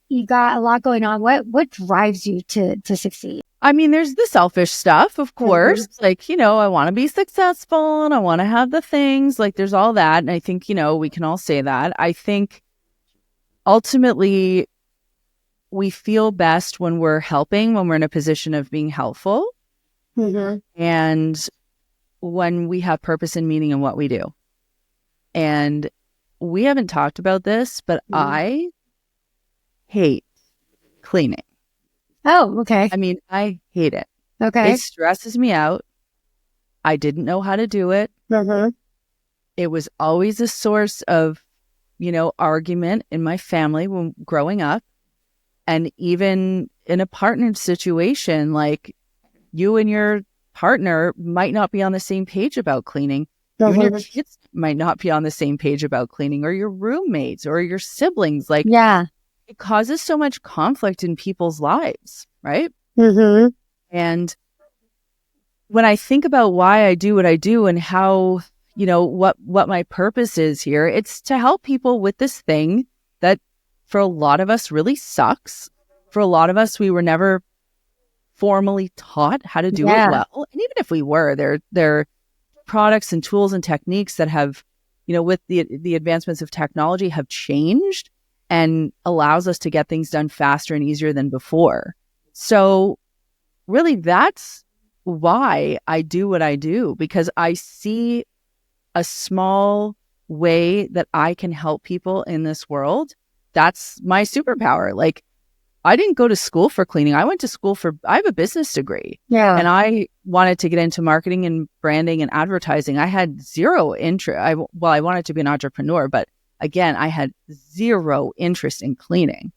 Speaker 1: You got a lot going on. What drives you to succeed?
Speaker 2: I mean, there's the selfish stuff, of course. Like, I want to be successful and I want to have the things. Like, there's all that. And I think, we can all say that. I think ultimately we feel best when we're helping, when we're in a position of being helpful. And when we have purpose and meaning in what we do. And we haven't talked about this, but I hate cleaning.
Speaker 1: Oh, okay.
Speaker 2: I mean, I hate it.
Speaker 1: Okay.
Speaker 2: It stresses me out. I didn't know how to do it. It was always a source of, argument in my family when growing up. And even in a partnered situation, like you and your partner might not be on the same page about cleaning. You and your kids might not be on the same page about cleaning, or your roommates or your siblings. Like, it causes so much conflict in people's lives, right? And when I think about why I do what I do and how, what my purpose is here, it's to help people with this thing that for a lot of us really sucks. For a lot of us, we were never formally taught how to do it well. And even if we were, there are products and tools and techniques that have, with the advancements of technology, have changed and allows us to get things done faster and easier than before. So really, that's why I do what I do, because I see a small way that I can help people in this world. That's my superpower. Like, I didn't go to school for cleaning. I went to school I have a business degree. And I wanted to get into marketing and branding and advertising. I had zero interest. I wanted to be an entrepreneur, but again, I had zero interest in cleaning.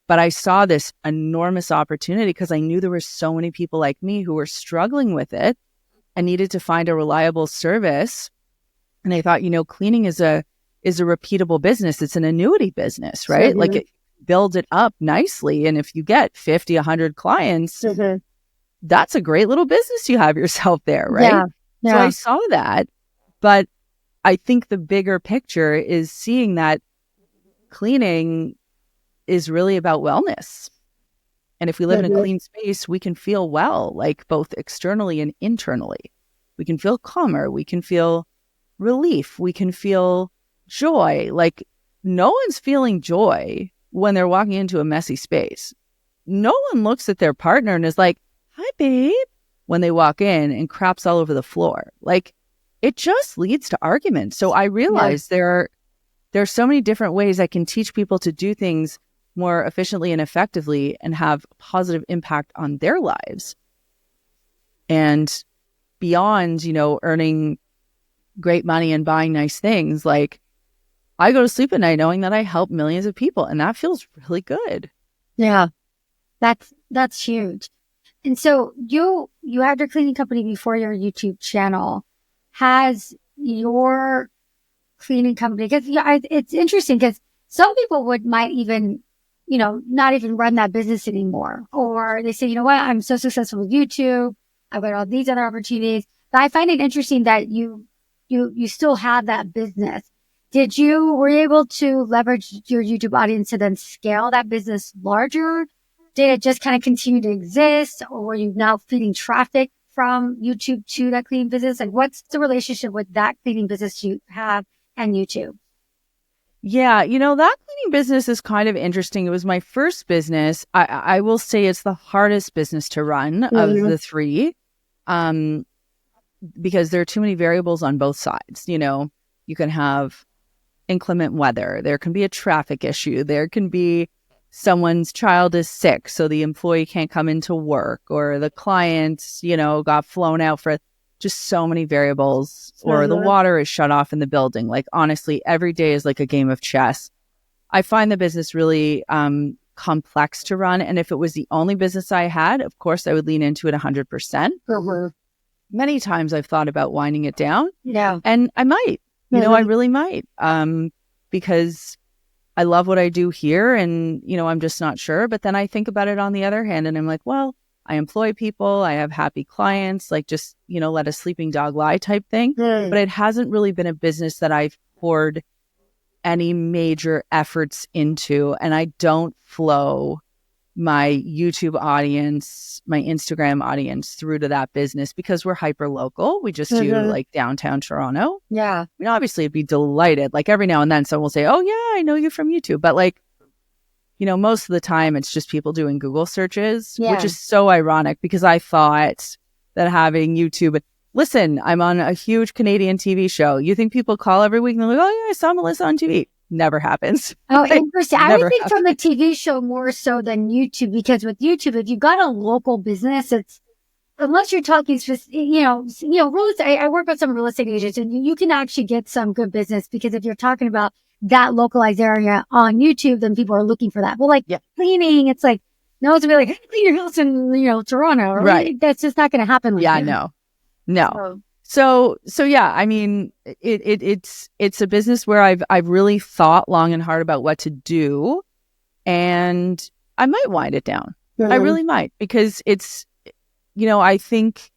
Speaker 2: But I saw this enormous opportunity because I knew there were so many people like me who were struggling with it and needed to find a reliable service. And I thought, cleaning is a repeatable business. It's an annuity business, right? Like, it build it up nicely. And if you get 50, 100 clients, that's a great little business you have yourself there, right? So I saw that. But I think the bigger picture is seeing that cleaning is really about wellness. And if we live in a clean space, we can feel well, like both externally and internally. We can feel calmer. We can feel relief. We can feel joy. Like, no one's feeling joy when they're walking into a messy space. No one looks at their partner and is like, "Hi, babe," when they walk in and crap's all over the floor. Like, it just leads to arguments. So I realized there are so many different ways I can teach people to do things more efficiently and effectively and have a positive impact on their lives. And beyond, earning great money and buying nice things, like, I go to sleep at night knowing that I help millions of people, and that feels really good.
Speaker 1: Yeah, that's huge. And so you had your cleaning company before your YouTube channel. Has your cleaning company, because it's interesting because some people might even, not even run that business anymore, or they say, I'm so successful with YouTube, I've got all these other opportunities. But I find it interesting that you still have that business. Were you able to leverage your YouTube audience to then scale that business larger? Did it just kind of continue to exist, or were you now feeding traffic from YouTube to that cleaning business? Like, what's the relationship with that cleaning business you have and YouTube?
Speaker 2: Yeah, that cleaning business is kind of interesting. It was my first business. I will say it's the hardest business to run of the three, because there are too many variables on both sides. You can have inclement weather. There can be a traffic issue. There can be someone's child is sick, so the employee can't come into work, or the client, got flown out for just so many variables, or the water is shut off in the building. Like, honestly, every day is like a game of chess. I find the business really complex to run. And if it was the only business I had, of course, I would lean into it 100%. Many times I've thought about winding it down.
Speaker 1: Yeah.
Speaker 2: And I might. I really might, because I love what I do here, and, I'm just not sure. But then I think about it on the other hand, and I'm like, well, I employ people, I have happy clients, like, just, let a sleeping dog lie type thing. But it hasn't really been a business that I've poured any major efforts into, and I don't flow my YouTube audience, my Instagram audience through to that business because we're hyper local. We just do like downtown Toronto.
Speaker 1: Yeah.
Speaker 2: I mean, obviously, I'd be delighted. Like every now and then someone will say, oh, yeah, I know you from YouTube. But like, you know, most of the time it's just people doing Google searches, which is so ironic because I thought that having YouTube, listen, I'm on a huge Canadian TV show. You think people call every week and they're like, oh, yeah, I saw Melissa on TV. Never happens.
Speaker 1: Oh, interesting. I would think
Speaker 2: happens.
Speaker 1: from the TV show more so than YouTube, because with YouTube, if you got a local business, it's, unless you're talking, real estate, I work with some real estate agents, and you can actually get some good business because if you're talking about that localized area on YouTube, then people are looking for that. Well, like cleaning, it's like, no, it's gonna be like, hey, clean your house in, Toronto. Right. That's just not going to happen.
Speaker 2: No. So yeah, I mean, it's a business where I've really thought long and hard about what to do, and I might wind it down. I really might, because it's, I think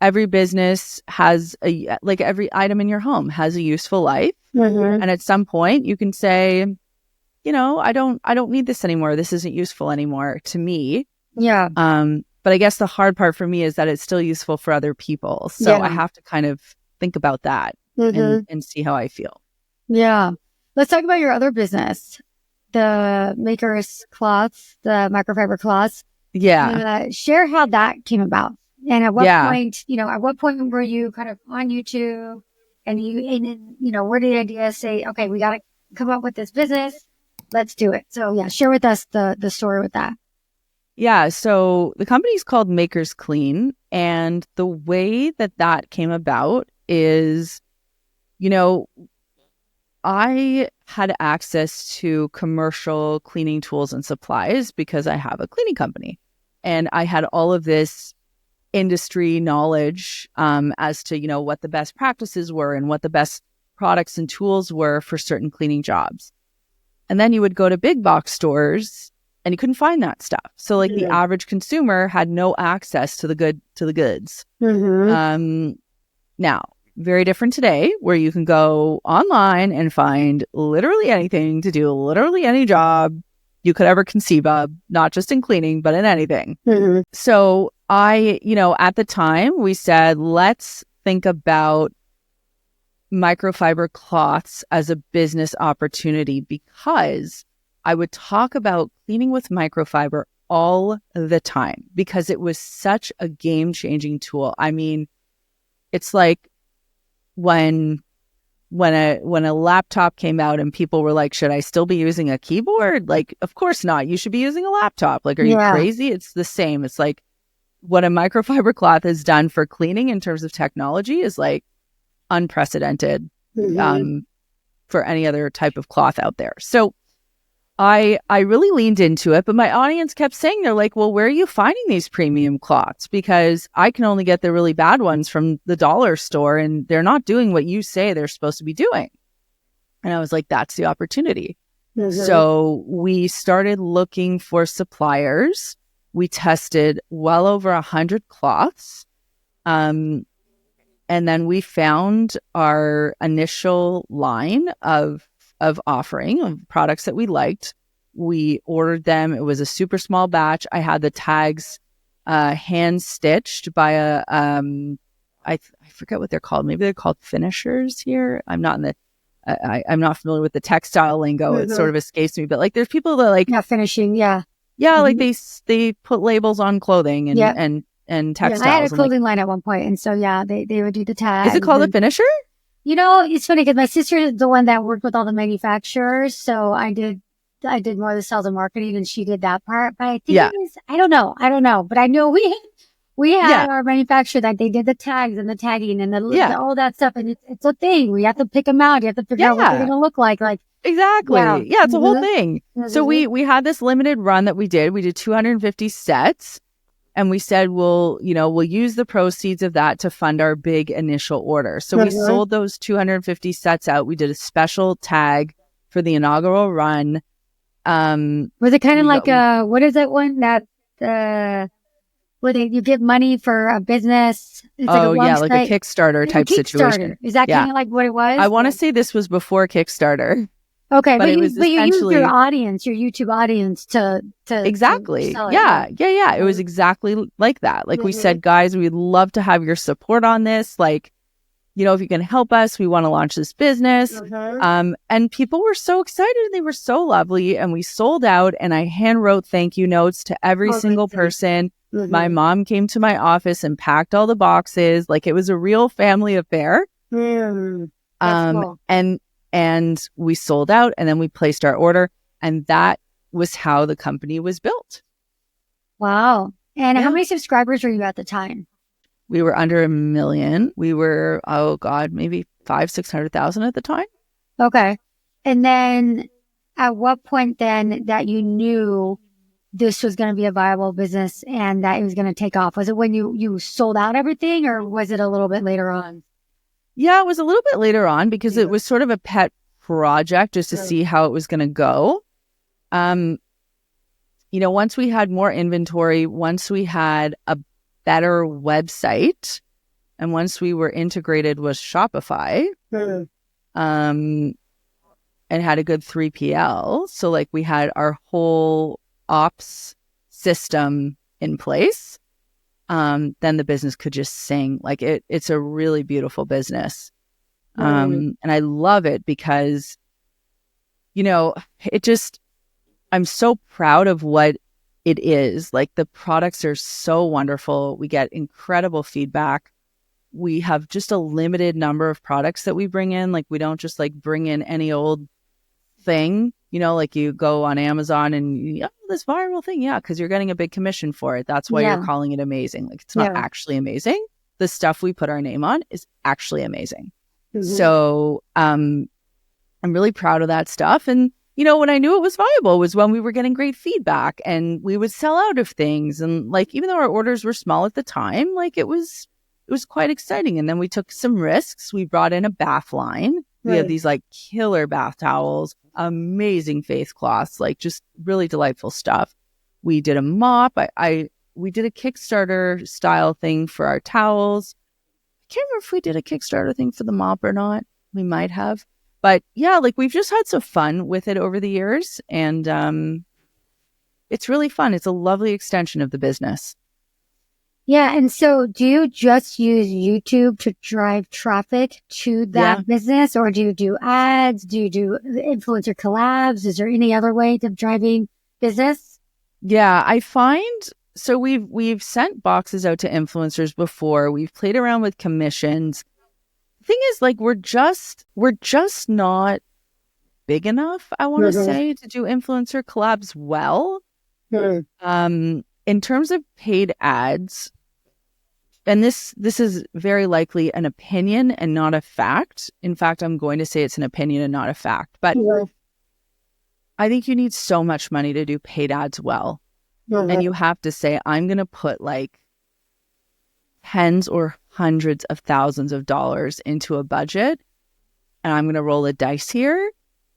Speaker 2: every business has like every item in your home has a useful life, and at some point you can say, I don't need this anymore. This isn't useful anymore to me.
Speaker 1: Yeah.
Speaker 2: But I guess the hard part for me is that it's still useful for other people. So I have to kind of think about that and see how I feel.
Speaker 1: Yeah. Let's talk about your other business, the makers cloths, the microfiber cloths.
Speaker 2: Yeah.
Speaker 1: Share how that came about. And at what point were you kind of on YouTube and where did the idea say, okay, we got to come up with this business. Let's do it. So yeah, share with us the story with that.
Speaker 2: Yeah, so the company's called Makers Clean, and the way that came about is, I had access to commercial cleaning tools and supplies because I have a cleaning company, and I had all of this industry knowledge as to, what the best practices were and what the best products and tools were for certain cleaning jobs. And then you would go to big box stores and you couldn't find that stuff. So like the average consumer had no access to the goods. Now, very different today, where you can go online and find literally anything to do literally any job you could ever conceive of, not just in cleaning, but in anything. So I, at the time we said, let's think about microfiber cloths as a business opportunity, because I would talk about cleaning with microfiber all the time because it was such a game-changing tool. I mean, it's like when a laptop came out and people were like, should I still be using a keyboard? Like, of course not. You should be using a laptop. Like, are you crazy? It's the same. It's like what a microfiber cloth has done for cleaning in terms of technology is like unprecedented for any other type of cloth out there. So I really leaned into it, but my audience kept saying, they're like, well, where are you finding these premium cloths? Because I can only get the really bad ones from the dollar store, and they're not doing what you say they're supposed to be doing. And I was like, that's the opportunity. So we started looking for suppliers. We tested well over 100 cloths. And then we found our initial line of offering of products that we liked. We ordered them. It was a super small batch. I had the tags hand stitched by I forget what they're called. Maybe they're called finishers here. I'm not familiar with the textile lingo. It sort of escapes me. But like, there's people that like
Speaker 1: finishing.
Speaker 2: Like they put labels on clothing and textiles.
Speaker 1: I had a clothing line at one point, and so they would do the tags.
Speaker 2: Is it called a finisher?
Speaker 1: It's funny because my sister is the one that worked with all the manufacturers. So I did more of the sales and marketing, and she did that part. But I think it was, I don't know. But I know we had our manufacturer that they did the tags and the tagging and the all that stuff. And it's a thing. We have to pick them out. You have to figure out what they're going to look like.
Speaker 2: Exactly. Yeah, it's a whole thing. So we had this limited run that we did. We did 250 sets. And we said, we'll use the proceeds of that to fund our big initial order. So we sold those 250 sets out. We did a special tag for the inaugural run.
Speaker 1: Was it kind of like what is that one that where you give money for a business? It's like a
Speaker 2: Kickstarter type situation.
Speaker 1: Is that kind of like what it was?
Speaker 2: I want to say this was before Kickstarter.
Speaker 1: Okay,
Speaker 2: But it
Speaker 1: you
Speaker 2: was
Speaker 1: but you use
Speaker 2: essentially
Speaker 1: your audience, your YouTube audience to
Speaker 2: exactly.
Speaker 1: sell it.
Speaker 2: Yeah. It was exactly like that. Like we said, guys, we'd love to have your support on this. Like, you know, if you can help us, we want to launch this business. And people were so excited. They were so lovely. And we sold out. And I hand wrote thank you notes to every single person. My mom came to my office and packed all the boxes. Like it was a real family affair.
Speaker 1: That's cool.
Speaker 2: And we sold out, and then we placed our order. And that was how the company was built.
Speaker 1: Wow. And how many subscribers were you at the time?
Speaker 2: We were under 1 million. We were, maybe 500,000-600,000 at the time.
Speaker 1: Okay. And then at what point then that you knew this was going to be a viable business and that it was going to take off? Was it when you sold out everything, or was it a little bit later on?
Speaker 2: Yeah, it was a little bit later on because it was sort of a pet project just to see how it was going to go. You know, once we had more inventory, once we had a better website, and once we were integrated with Shopify, and had a good 3PL. So like we had our whole ops system in place. Then the business could just sing. Like it's a really beautiful business. And I love it because, you know, I'm so proud of what it is. Like the products are so wonderful. We get incredible feedback. We have just a limited number of products that we bring in. Like we don't just like bring in any old thing, you know, like you go on Amazon and this viral thing. Yeah. Cause you're getting a big commission for it. That's why you're calling it amazing. Like it's not actually amazing. The stuff we put our name on is actually amazing. So, I'm really proud of that stuff. And, you know, when I knew it was viable was when we were getting great feedback and we would sell out of things. And like, even though our orders were small at the time, like it was quite exciting. And then we took some risks. We brought in a bath line. We have these like killer bath towels, amazing face cloths, like just really delightful stuff. We did a mop. We did a Kickstarter style thing for our towels. I can't remember if we did a Kickstarter thing for the mop or not. We might have. But yeah, like we've just had some fun with it over the years. And it's really fun. It's a lovely extension of the business.
Speaker 1: Yeah. And so do you just use YouTube to drive traffic to that business, or do you do ads? Do you do influencer collabs? Is there any other way of driving business?
Speaker 2: Yeah, I find so we've sent boxes out to influencers before. We've played around with commissions. The thing is, like, we're just not big enough, I want to say, to do influencer collabs well. In terms of paid ads, and this is very likely an opinion and not a fact. In fact, I'm going to say it's an opinion and not a fact. But I think you need so much money to do paid ads well. And you have to say, I'm going to put like tens or hundreds of thousands of dollars into a budget, and I'm going to roll the dice here,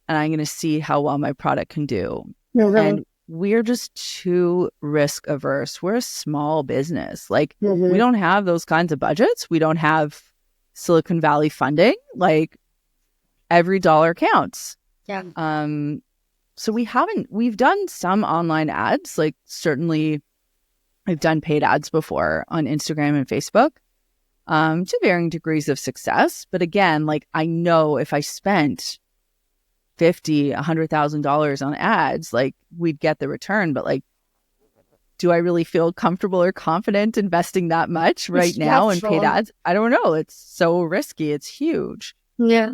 Speaker 2: and I'm going to see how well my product can do. And we're just too risk averse. We're a small business. Like we don't have those kinds of budgets. We don't have Silicon Valley funding. Like every dollar counts.
Speaker 1: Yeah.
Speaker 2: So we've done some online ads. Like certainly I've done paid ads before on Instagram and Facebook, to varying degrees of success. But again, like I know if I spent $100,000 on ads, like we'd get the return. But like, do I really feel comfortable or confident investing that much right now in paid ads? I don't know. It's so risky. It's huge.
Speaker 1: Yeah.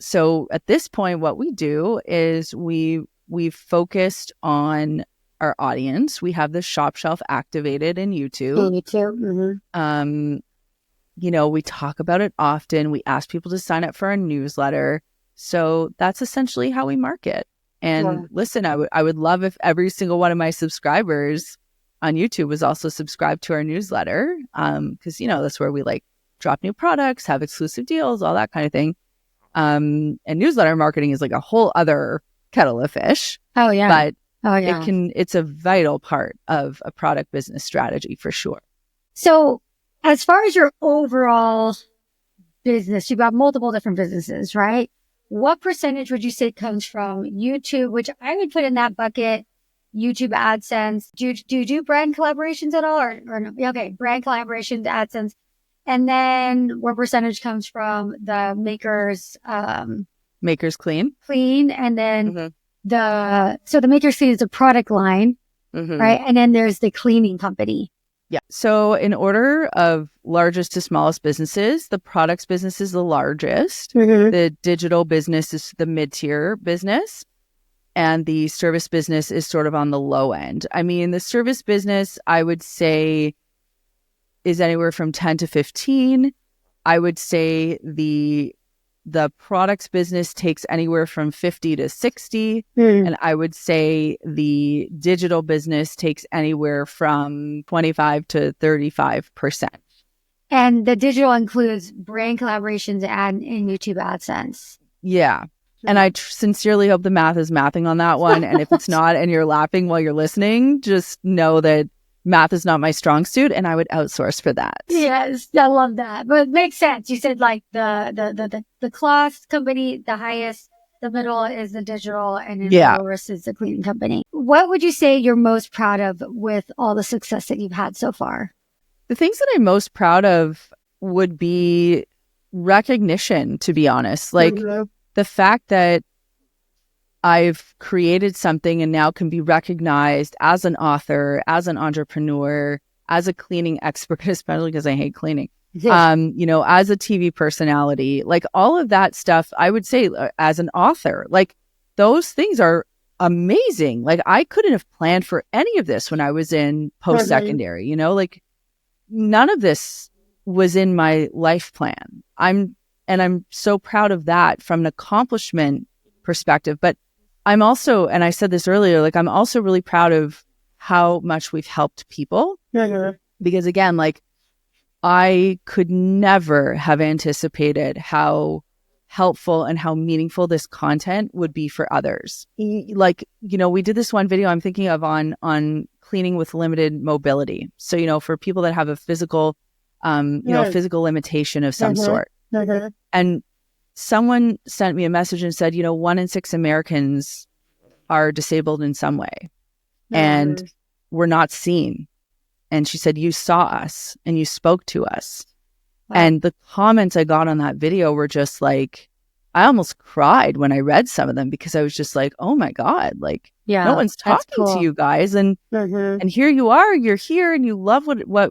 Speaker 2: So at this point, what we do is we've focused on our audience. We have the shop shelf activated in YouTube. You know, we talk about it often. We ask people to sign up for our newsletter. So that's essentially how we market. And listen, I would love if every single one of my subscribers on YouTube was also subscribed to our newsletter. Because, you know, that's where we like drop new products, have exclusive deals, all that kind of thing. And newsletter marketing is like a whole other kettle of fish.
Speaker 1: Oh, yeah.
Speaker 2: But it's a vital part of a product business strategy for sure.
Speaker 1: So as far as your overall business, you've got multiple different businesses, right? what percentage would you say comes from YouTube, which I would put in that bucket, YouTube AdSense? Do you do brand collaborations at all or no? Okay, brand collaborations, AdSense. And then what percentage comes from the makers,
Speaker 2: Makers Clean.
Speaker 1: clean? And then
Speaker 2: Mm-hmm.
Speaker 1: the makers clean is a product line,
Speaker 2: Mm-hmm.
Speaker 1: right? And then there's the cleaning company.
Speaker 2: Yeah. So in order of largest to smallest businesses, the products business is the largest. The digital business is the mid-tier business. And the service business is sort of on the low end. I mean, the service business, I would say, is anywhere from 10 to 15. I would say the products business takes anywhere from 50 to 60. And I would say the digital business takes anywhere from 25 to 35%.
Speaker 1: And the digital includes brand collaborations and in YouTube AdSense.
Speaker 2: Yeah. And I sincerely hope the math is mathing on that one. And if it's not and you're laughing while you're listening, just know that math is not my strong suit and I would outsource for that.
Speaker 1: Yes, I love that. But it makes sense. You said like the cloth company, the highest, the middle is the digital, and then the lowest is the cleaning company. What would you say you're most proud of with all the success that you've had so far?
Speaker 2: The things that I'm most proud of would be recognition, to be honest. Like the fact that I've created something and now can be recognized as an author, as an entrepreneur, as a cleaning expert, especially because I hate cleaning, as a TV personality, like all of that stuff, I would say as an author, like those things are amazing. Like I couldn't have planned for any of this when I was in post-secondary, like none of this was in my life plan. I'm so proud of that from an accomplishment perspective. But I'm also, and I said this earlier, like I'm also really proud of how much we've helped people. Because again, like I could never have anticipated how helpful and how meaningful this content would be for others. Like, we did this one video I'm thinking of on cleaning with limited mobility. So, for people that have a physical, physical limitation of some sort. And someone sent me a message and said, 1 in 6 Americans are disabled in some way and we're not seen. And she said, you saw us and you spoke to us. Wow. And the comments I got on that video were just like, I almost cried when I read some of them because I was just like, oh my God, like no one's talking to you guys. And and here you are, you're here and you love what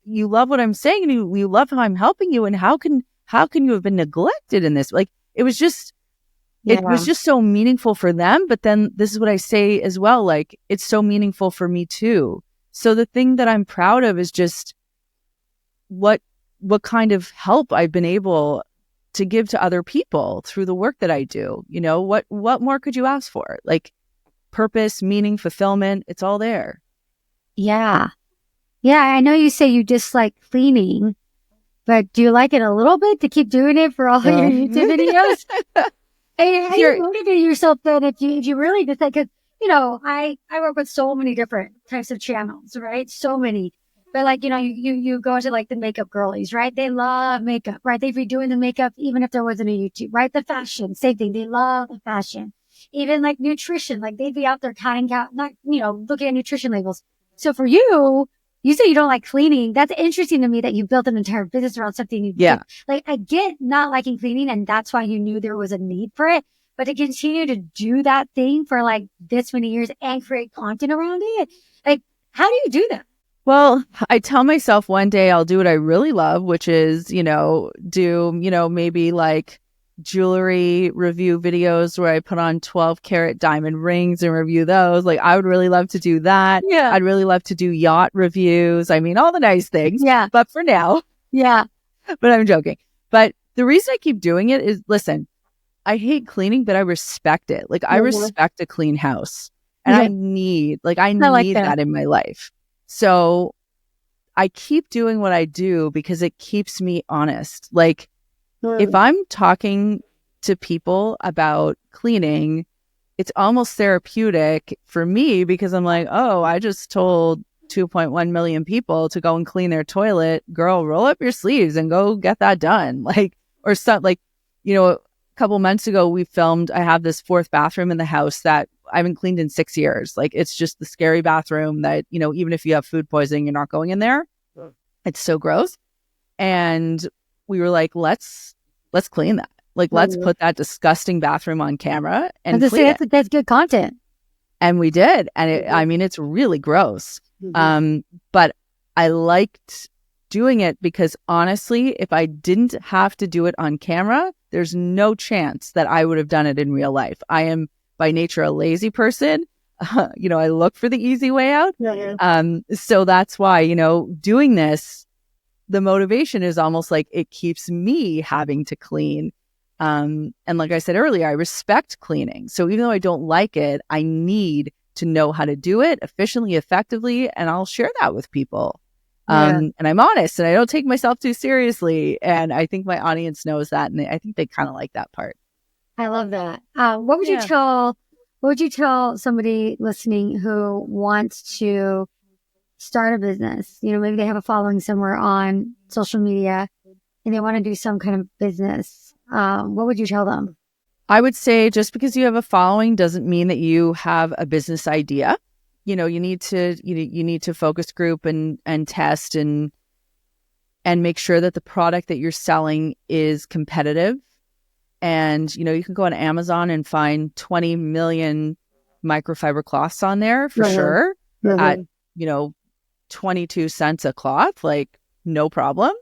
Speaker 2: you love what I'm saying and you love how I'm helping you. And how can you have been neglected in this? Like, it was just so meaningful for them. But then this is what I say as well. Like, it's so meaningful for me too. So the thing that I'm proud of is just what kind of help I've been able to give to other people through the work that I do. What more could you ask for? Like purpose, meaning, fulfillment, it's all there.
Speaker 1: Yeah. Yeah. I know you say you dislike cleaning, but do you like it a little bit to keep doing it for all your YouTube videos? And how do you motivate yourself then if you really dislike it? I work with so many different types of channels, right? So many. But like, you go into like the makeup girlies, right? They love makeup, right? They'd be doing the makeup even if there wasn't a YouTube, right? The fashion, same thing. They love the fashion. Even like nutrition, like they'd be out there looking at nutrition labels. So for you say you don't like cleaning. That's interesting to me that you built an entire business around something you did. Like I get not liking cleaning and that's why you knew there was a need for it. But to continue to do that thing for like this many years and create content around it, like how do you do that?
Speaker 2: Well, I tell myself one day I'll do what I really love, which is, do, maybe like jewelry review videos where I put on 12-carat diamond rings and review those. Like I would really love to do that. Yeah. I'd really love to do yacht reviews. I mean, all the nice things. Yeah. But for now. Yeah. But I'm joking. But the reason I keep doing it is, listen, I hate cleaning, but I respect it. Like I respect a clean house and I need that in my life. So I keep doing what I do because it keeps me honest. Like if I'm talking to people about cleaning, it's almost therapeutic for me because I'm like, oh, I just told 2.1 million people to go and clean their toilet. Girl, roll up your sleeves and go get that done. Like, or something like, couple months ago, I have this 4th bathroom in the house that I haven't cleaned in 6 years. Like, it's just the scary bathroom that, even if you have food poisoning, you're not going in there. It's so gross. And we were like, let's clean that. Like, let's put that disgusting bathroom on camera and clean it.
Speaker 1: That's good content.
Speaker 2: And we did. And it's really gross. But I liked doing it because honestly, if I didn't have to do it on camera, there's no chance that I would have done it in real life. I am by nature a lazy person. I look for the easy way out. So that's why, doing this, the motivation is almost like it keeps me having to clean. And like I said earlier, I respect cleaning. So even though I don't like it, I need to know how to do it efficiently, effectively, and I'll share that with people. And I'm honest and I don't take myself too seriously. And I think my audience knows that. And I think they kind of like that part.
Speaker 1: I love that. What would you tell somebody listening who wants to start a business? Maybe they have a following somewhere on social media and they want to do some kind of business. What would you tell them?
Speaker 2: I would say just because you have a following doesn't mean that you have a business idea. You need to focus group and test and make sure that the product that you're selling is competitive. And, you can go on Amazon and find 20 million microfiber cloths on there for sure at, 22 cents a cloth, like no problem.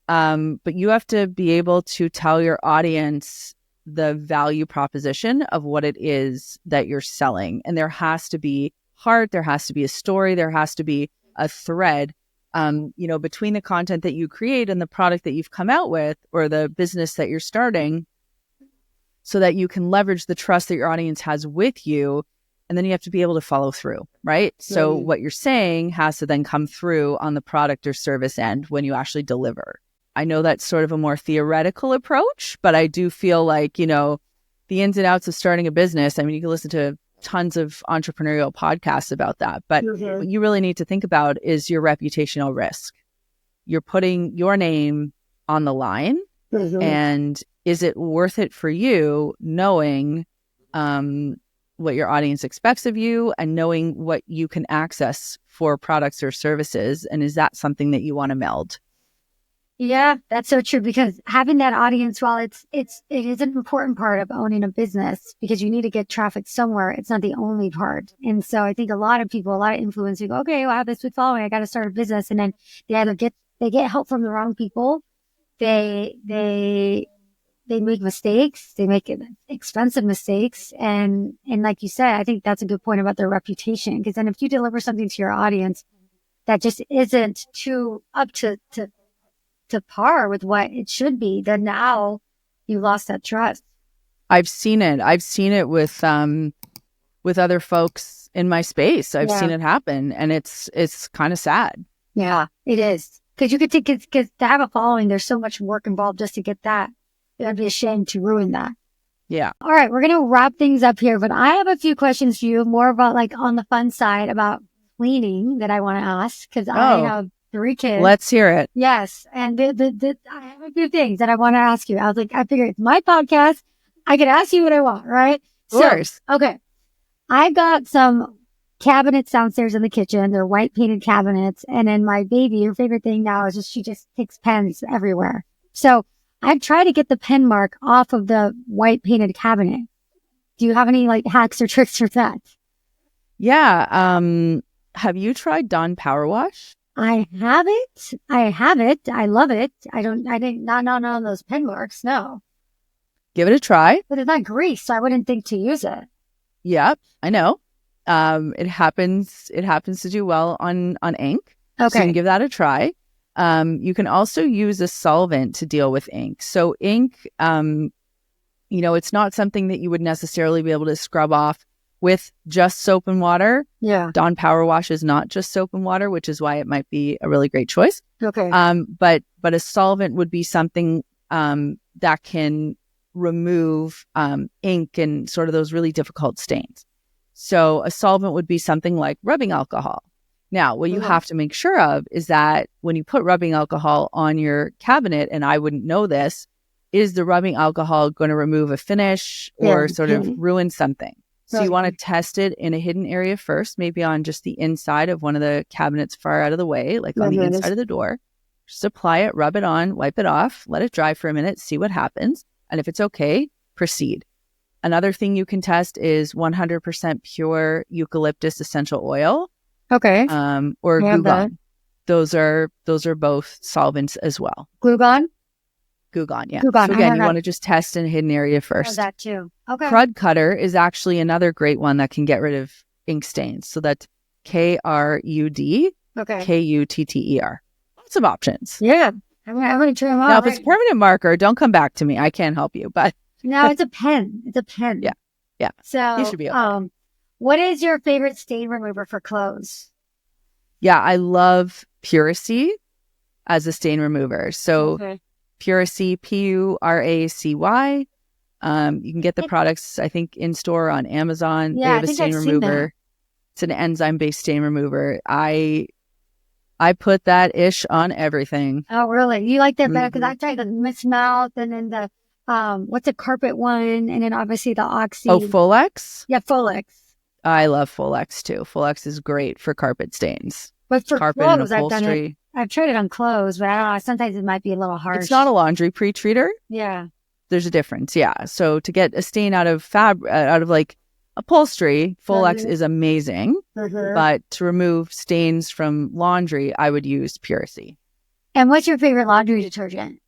Speaker 2: But you have to be able to tell your audience the value proposition of what it is that you're selling. And there has to be heart, there has to be a story, there has to be a thread, between the content that you create and the product that you've come out with or the business that you're starting, so that you can leverage the trust that your audience has with you. And then you have to be able to follow through, right? So what you're saying has to then come through on the product or service end when you actually deliver. I know that's sort of a more theoretical approach, but I do feel like, the ins and outs of starting a business. I mean, you can listen to tons of entrepreneurial podcasts about that, but what you really need to think about is your reputational risk. You're putting your name on the line, and is it worth it for you knowing what your audience expects of you and knowing what you can access for products or services? And is that something that you want to meld?
Speaker 1: Yeah, that's so true, because having that audience, while it is an important part of owning a business, because you need to get traffic somewhere, it's not the only part. And so I think a lot of influencers go, okay, well, I have this big following, I got to start a business. And then they either get help from the wrong people. They make mistakes. They make expensive mistakes. And like you said, I think that's a good point about their reputation. Because then if you deliver something to your audience that just isn't too up to par with what it should be, then now you lost that trust.
Speaker 2: I've seen it with other folks in my space. I've seen it happen, and it's kind of sad.
Speaker 1: Yeah, it is. Because you could take, because to have a following, there's so much work involved just to get that. It'd be a shame to ruin that.
Speaker 2: Yeah.
Speaker 1: All right, we're gonna wrap things up here, but I have a few questions for you, more about like on the fun side about cleaning that I want to ask, because I have 3 kids.
Speaker 2: Let's hear it.
Speaker 1: Yes. And I have a few things that I want to ask you. I was like, I figured it's my podcast. I can ask you what I want, right?
Speaker 2: Of course.
Speaker 1: So, okay. I've got some cabinets downstairs in the kitchen. They're white painted cabinets. And then my baby, her favorite thing now is she just takes pens everywhere. So I've tried to get the pen mark off of the white painted cabinet. Do you have any like hacks or tricks for that?
Speaker 2: Yeah. Have you tried Dawn Power Wash?
Speaker 1: I have it. I love it. I didn't know those pen marks. No.
Speaker 2: Give it a try.
Speaker 1: But it's not grease, so I wouldn't think to use it.
Speaker 2: Yep, I know. It happens to do well on ink.
Speaker 1: Okay.
Speaker 2: So you can give that a try. You can also use a solvent to deal with ink. So ink, it's not something that you would necessarily be able to scrub off with just soap and water.
Speaker 1: Yeah.
Speaker 2: Dawn Power Wash is not just soap and water, which is why it might be a really great choice.
Speaker 1: Okay.
Speaker 2: But a solvent would be something that can remove ink and sort of those really difficult stains. So a solvent would be something like rubbing alcohol. Now, what you have to make sure of is that when you put rubbing alcohol on your cabinet, and I wouldn't know this, is the rubbing alcohol going to remove a finish or sort of ruin something? So you want to test it in a hidden area first, maybe on just the inside of one of the cabinets far out of the way, like on the inside of the door. Just apply it, rub it on, wipe it off, let it dry for a minute, see what happens. And if it's okay, proceed. Another thing you can test is 100% pure eucalyptus essential oil.
Speaker 1: Okay.
Speaker 2: Or Glugon. Those are both solvents as well.
Speaker 1: Glugon?
Speaker 2: Glugon, yeah.
Speaker 1: Glugon.
Speaker 2: So again, you want to just test in a hidden area first.
Speaker 1: That too. Okay.
Speaker 2: Crud Cutter is actually another great one that can get rid of ink stains. So that's KRUD, KUTTER. Lots of options.
Speaker 1: Yeah. I'm going to try them out.
Speaker 2: Now, if it's permanent marker, don't come back to me. I can't help you. But
Speaker 1: no, it's a pen. It's a pen.
Speaker 2: Yeah. Yeah.
Speaker 1: So
Speaker 2: you should be okay.
Speaker 1: What is your favorite stain remover for clothes?
Speaker 2: Yeah, I love Puracy as a stain remover. So Puracy, PURACY. You can get the products, I think, in store on Amazon.
Speaker 1: Yeah,
Speaker 2: they have
Speaker 1: I
Speaker 2: a
Speaker 1: think
Speaker 2: stain
Speaker 1: I've
Speaker 2: remover. It's an enzyme-based stain remover. I put that ish on everything.
Speaker 1: Oh, really? You like that better? Because I tried the Miss Mouth and then the what's a carpet one, and then obviously the Oxy.
Speaker 2: Oh, Folex?
Speaker 1: Yeah, Folex.
Speaker 2: I love Folex too. Folex is great for carpet stains.
Speaker 1: But for
Speaker 2: carpet
Speaker 1: clothes,
Speaker 2: and
Speaker 1: I've done it. I've tried it on clothes, but I don't know. Sometimes it might be a little harsh.
Speaker 2: It's not a laundry pre-treater.
Speaker 1: Yeah.
Speaker 2: There's a difference. Yeah. So to get a stain out of like upholstery, Folex is amazing. But to remove stains from laundry, I would use Puracy.
Speaker 1: And what's your favorite laundry detergent?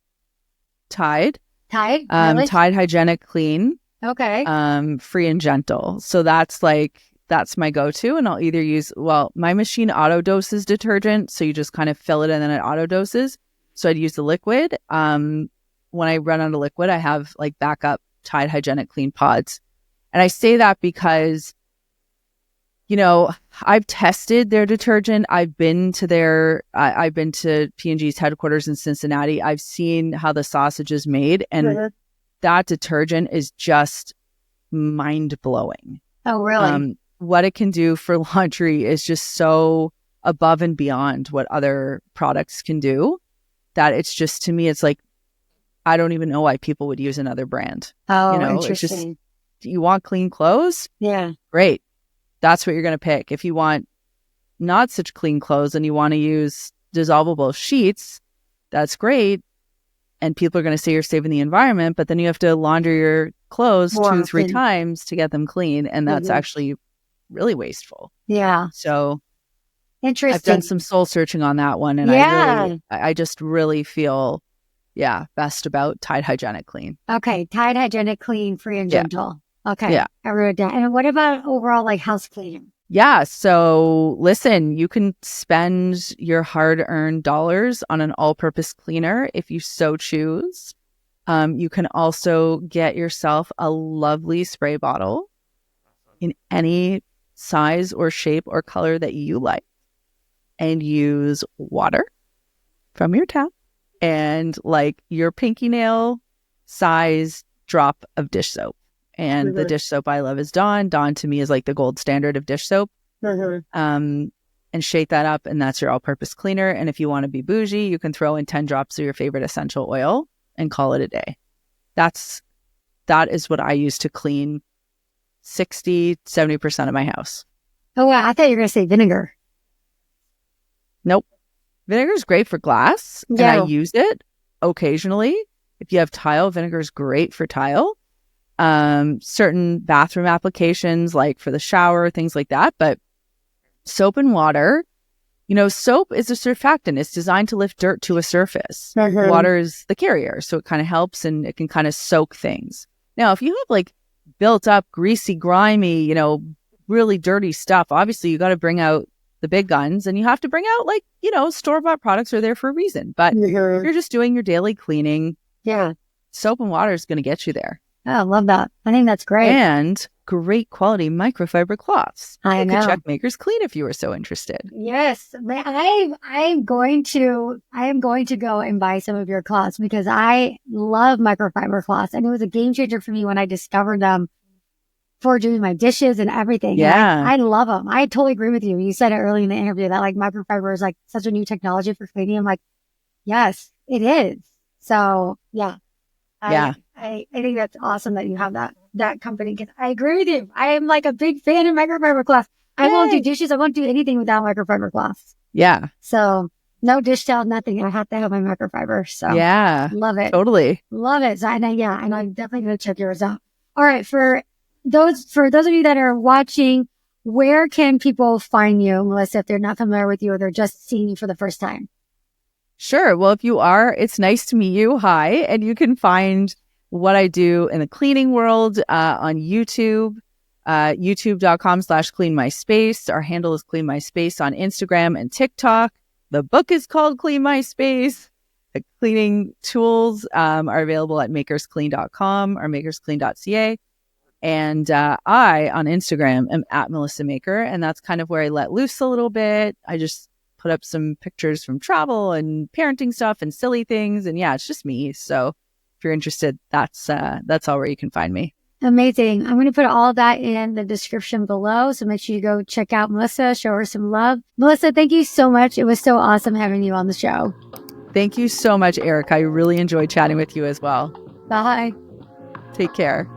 Speaker 2: Tide.
Speaker 1: Tide? Really?
Speaker 2: Tide Hygienic Clean.
Speaker 1: Okay.
Speaker 2: Free and gentle. So that's my go-to. And I'll either use, my machine auto doses detergent. So you just kind of fill it and then it auto doses. So I'd use the liquid. When I run out of liquid, I have like backup Tide Hygienic Clean pods. And I say that because, I've tested their detergent. I've been to P&G's headquarters in Cincinnati. I've seen how the sausage is made, and that detergent is just mind-blowing.
Speaker 1: Oh, really?
Speaker 2: What it can do for laundry is just so above and beyond what other products can do that it's just, to me, it's like, I don't even know why people would use another brand.
Speaker 1: Oh,
Speaker 2: It's
Speaker 1: interesting.
Speaker 2: just, you want clean clothes?
Speaker 1: Yeah.
Speaker 2: Great. That's what you're going to pick. If you want not such clean clothes and you want to use dissolvable sheets, that's great. And people are going to say you're saving the environment, but then you have to launder your clothes 2-3 times to get them clean. And that's actually really wasteful.
Speaker 1: Yeah.
Speaker 2: So
Speaker 1: interesting.
Speaker 2: I've done some soul searching on that one. And I just really feel, best about Tide Hygienic Clean.
Speaker 1: Okay. Tide Hygienic Clean, free and gentle. Okay.
Speaker 2: Yeah.
Speaker 1: I wrote it down. And what about overall like house cleaning?
Speaker 2: Yeah. So listen, you can spend your hard-earned dollars on an all-purpose cleaner if you so choose. You can also get yourself a lovely spray bottle in any size or shape or color that you like, and use water from your tap and like your pinky nail size drop of dish soap. And the dish soap I love is Dawn. Dawn to me is like the gold standard of dish soap. And shake that up, and that's your all-purpose cleaner. And if you want to be bougie, you can throw in 10 drops of your favorite essential oil and call it a day. That is what I use to clean 60-70% of my house.
Speaker 1: Oh, wow. I thought you were going to say vinegar.
Speaker 2: Nope. Vinegar is great for glass, and I use it occasionally. If you have tile, vinegar is great for tile. Certain bathroom applications, like for the shower, things like that. But soap and water, soap is a surfactant. It's designed to lift dirt to a surface. Water is the carrier, so it kind of helps, and it can kind of soak things. Now, if you have like built up, greasy, grimy, really dirty stuff, obviously you got to bring out the big guns, and you have to bring out like, store-bought products are there for a reason. But if you're just doing your daily cleaning, soap and water is going to get you there.
Speaker 1: Oh, I love that. I think that's great.
Speaker 2: And great quality microfiber cloths.
Speaker 1: I know.
Speaker 2: You can check Makers Clean if you were so interested.
Speaker 1: Yes. I am going to go and buy some of your cloths because I love microfiber cloths. And it was a game changer for me when I discovered them for doing my dishes and everything.
Speaker 2: Yeah.
Speaker 1: And I love them. I totally agree with you. You said it early in the interview that like microfiber is like such a new technology for cleaning. I'm like, yes, it is. So yeah. I think that's awesome that you have that company, because I agree with you. I am like a big fan of microfiber cloth. I won't do dishes. I won't do anything without microfiber cloths.
Speaker 2: Yeah.
Speaker 1: So no dish towel, nothing. I have to have my microfiber. So
Speaker 2: yeah,
Speaker 1: love it.
Speaker 2: Totally.
Speaker 1: Love it. So, and I'm definitely going to check yours out. All right. For those of you that are watching, where can people find you, Melissa, if they're not familiar with you or they're just seeing you for the first time?
Speaker 2: Sure. Well, if you are, it's nice to meet you. Hi. And you can find what I do in the cleaning world on YouTube, youtube.com/cleanmyspace. Our handle is Clean My Space on Instagram and TikTok. The book is called Clean My Space. The cleaning tools are available at makersclean.com or makersclean.ca. And I, on Instagram, am at Melissa Maker. And that's kind of where I let loose a little bit. I just put up some pictures from travel and parenting stuff and silly things. And yeah, it's just me. So if you're interested, that's all where you can find me.
Speaker 1: Amazing. I'm going to put all that in the description below. So make sure you go check out Melissa, show her some love. Melissa, thank you so much. It was so awesome having you on the show.
Speaker 2: Thank you so much, Erika. I really enjoyed chatting with you as well.
Speaker 1: Bye.
Speaker 2: Take care.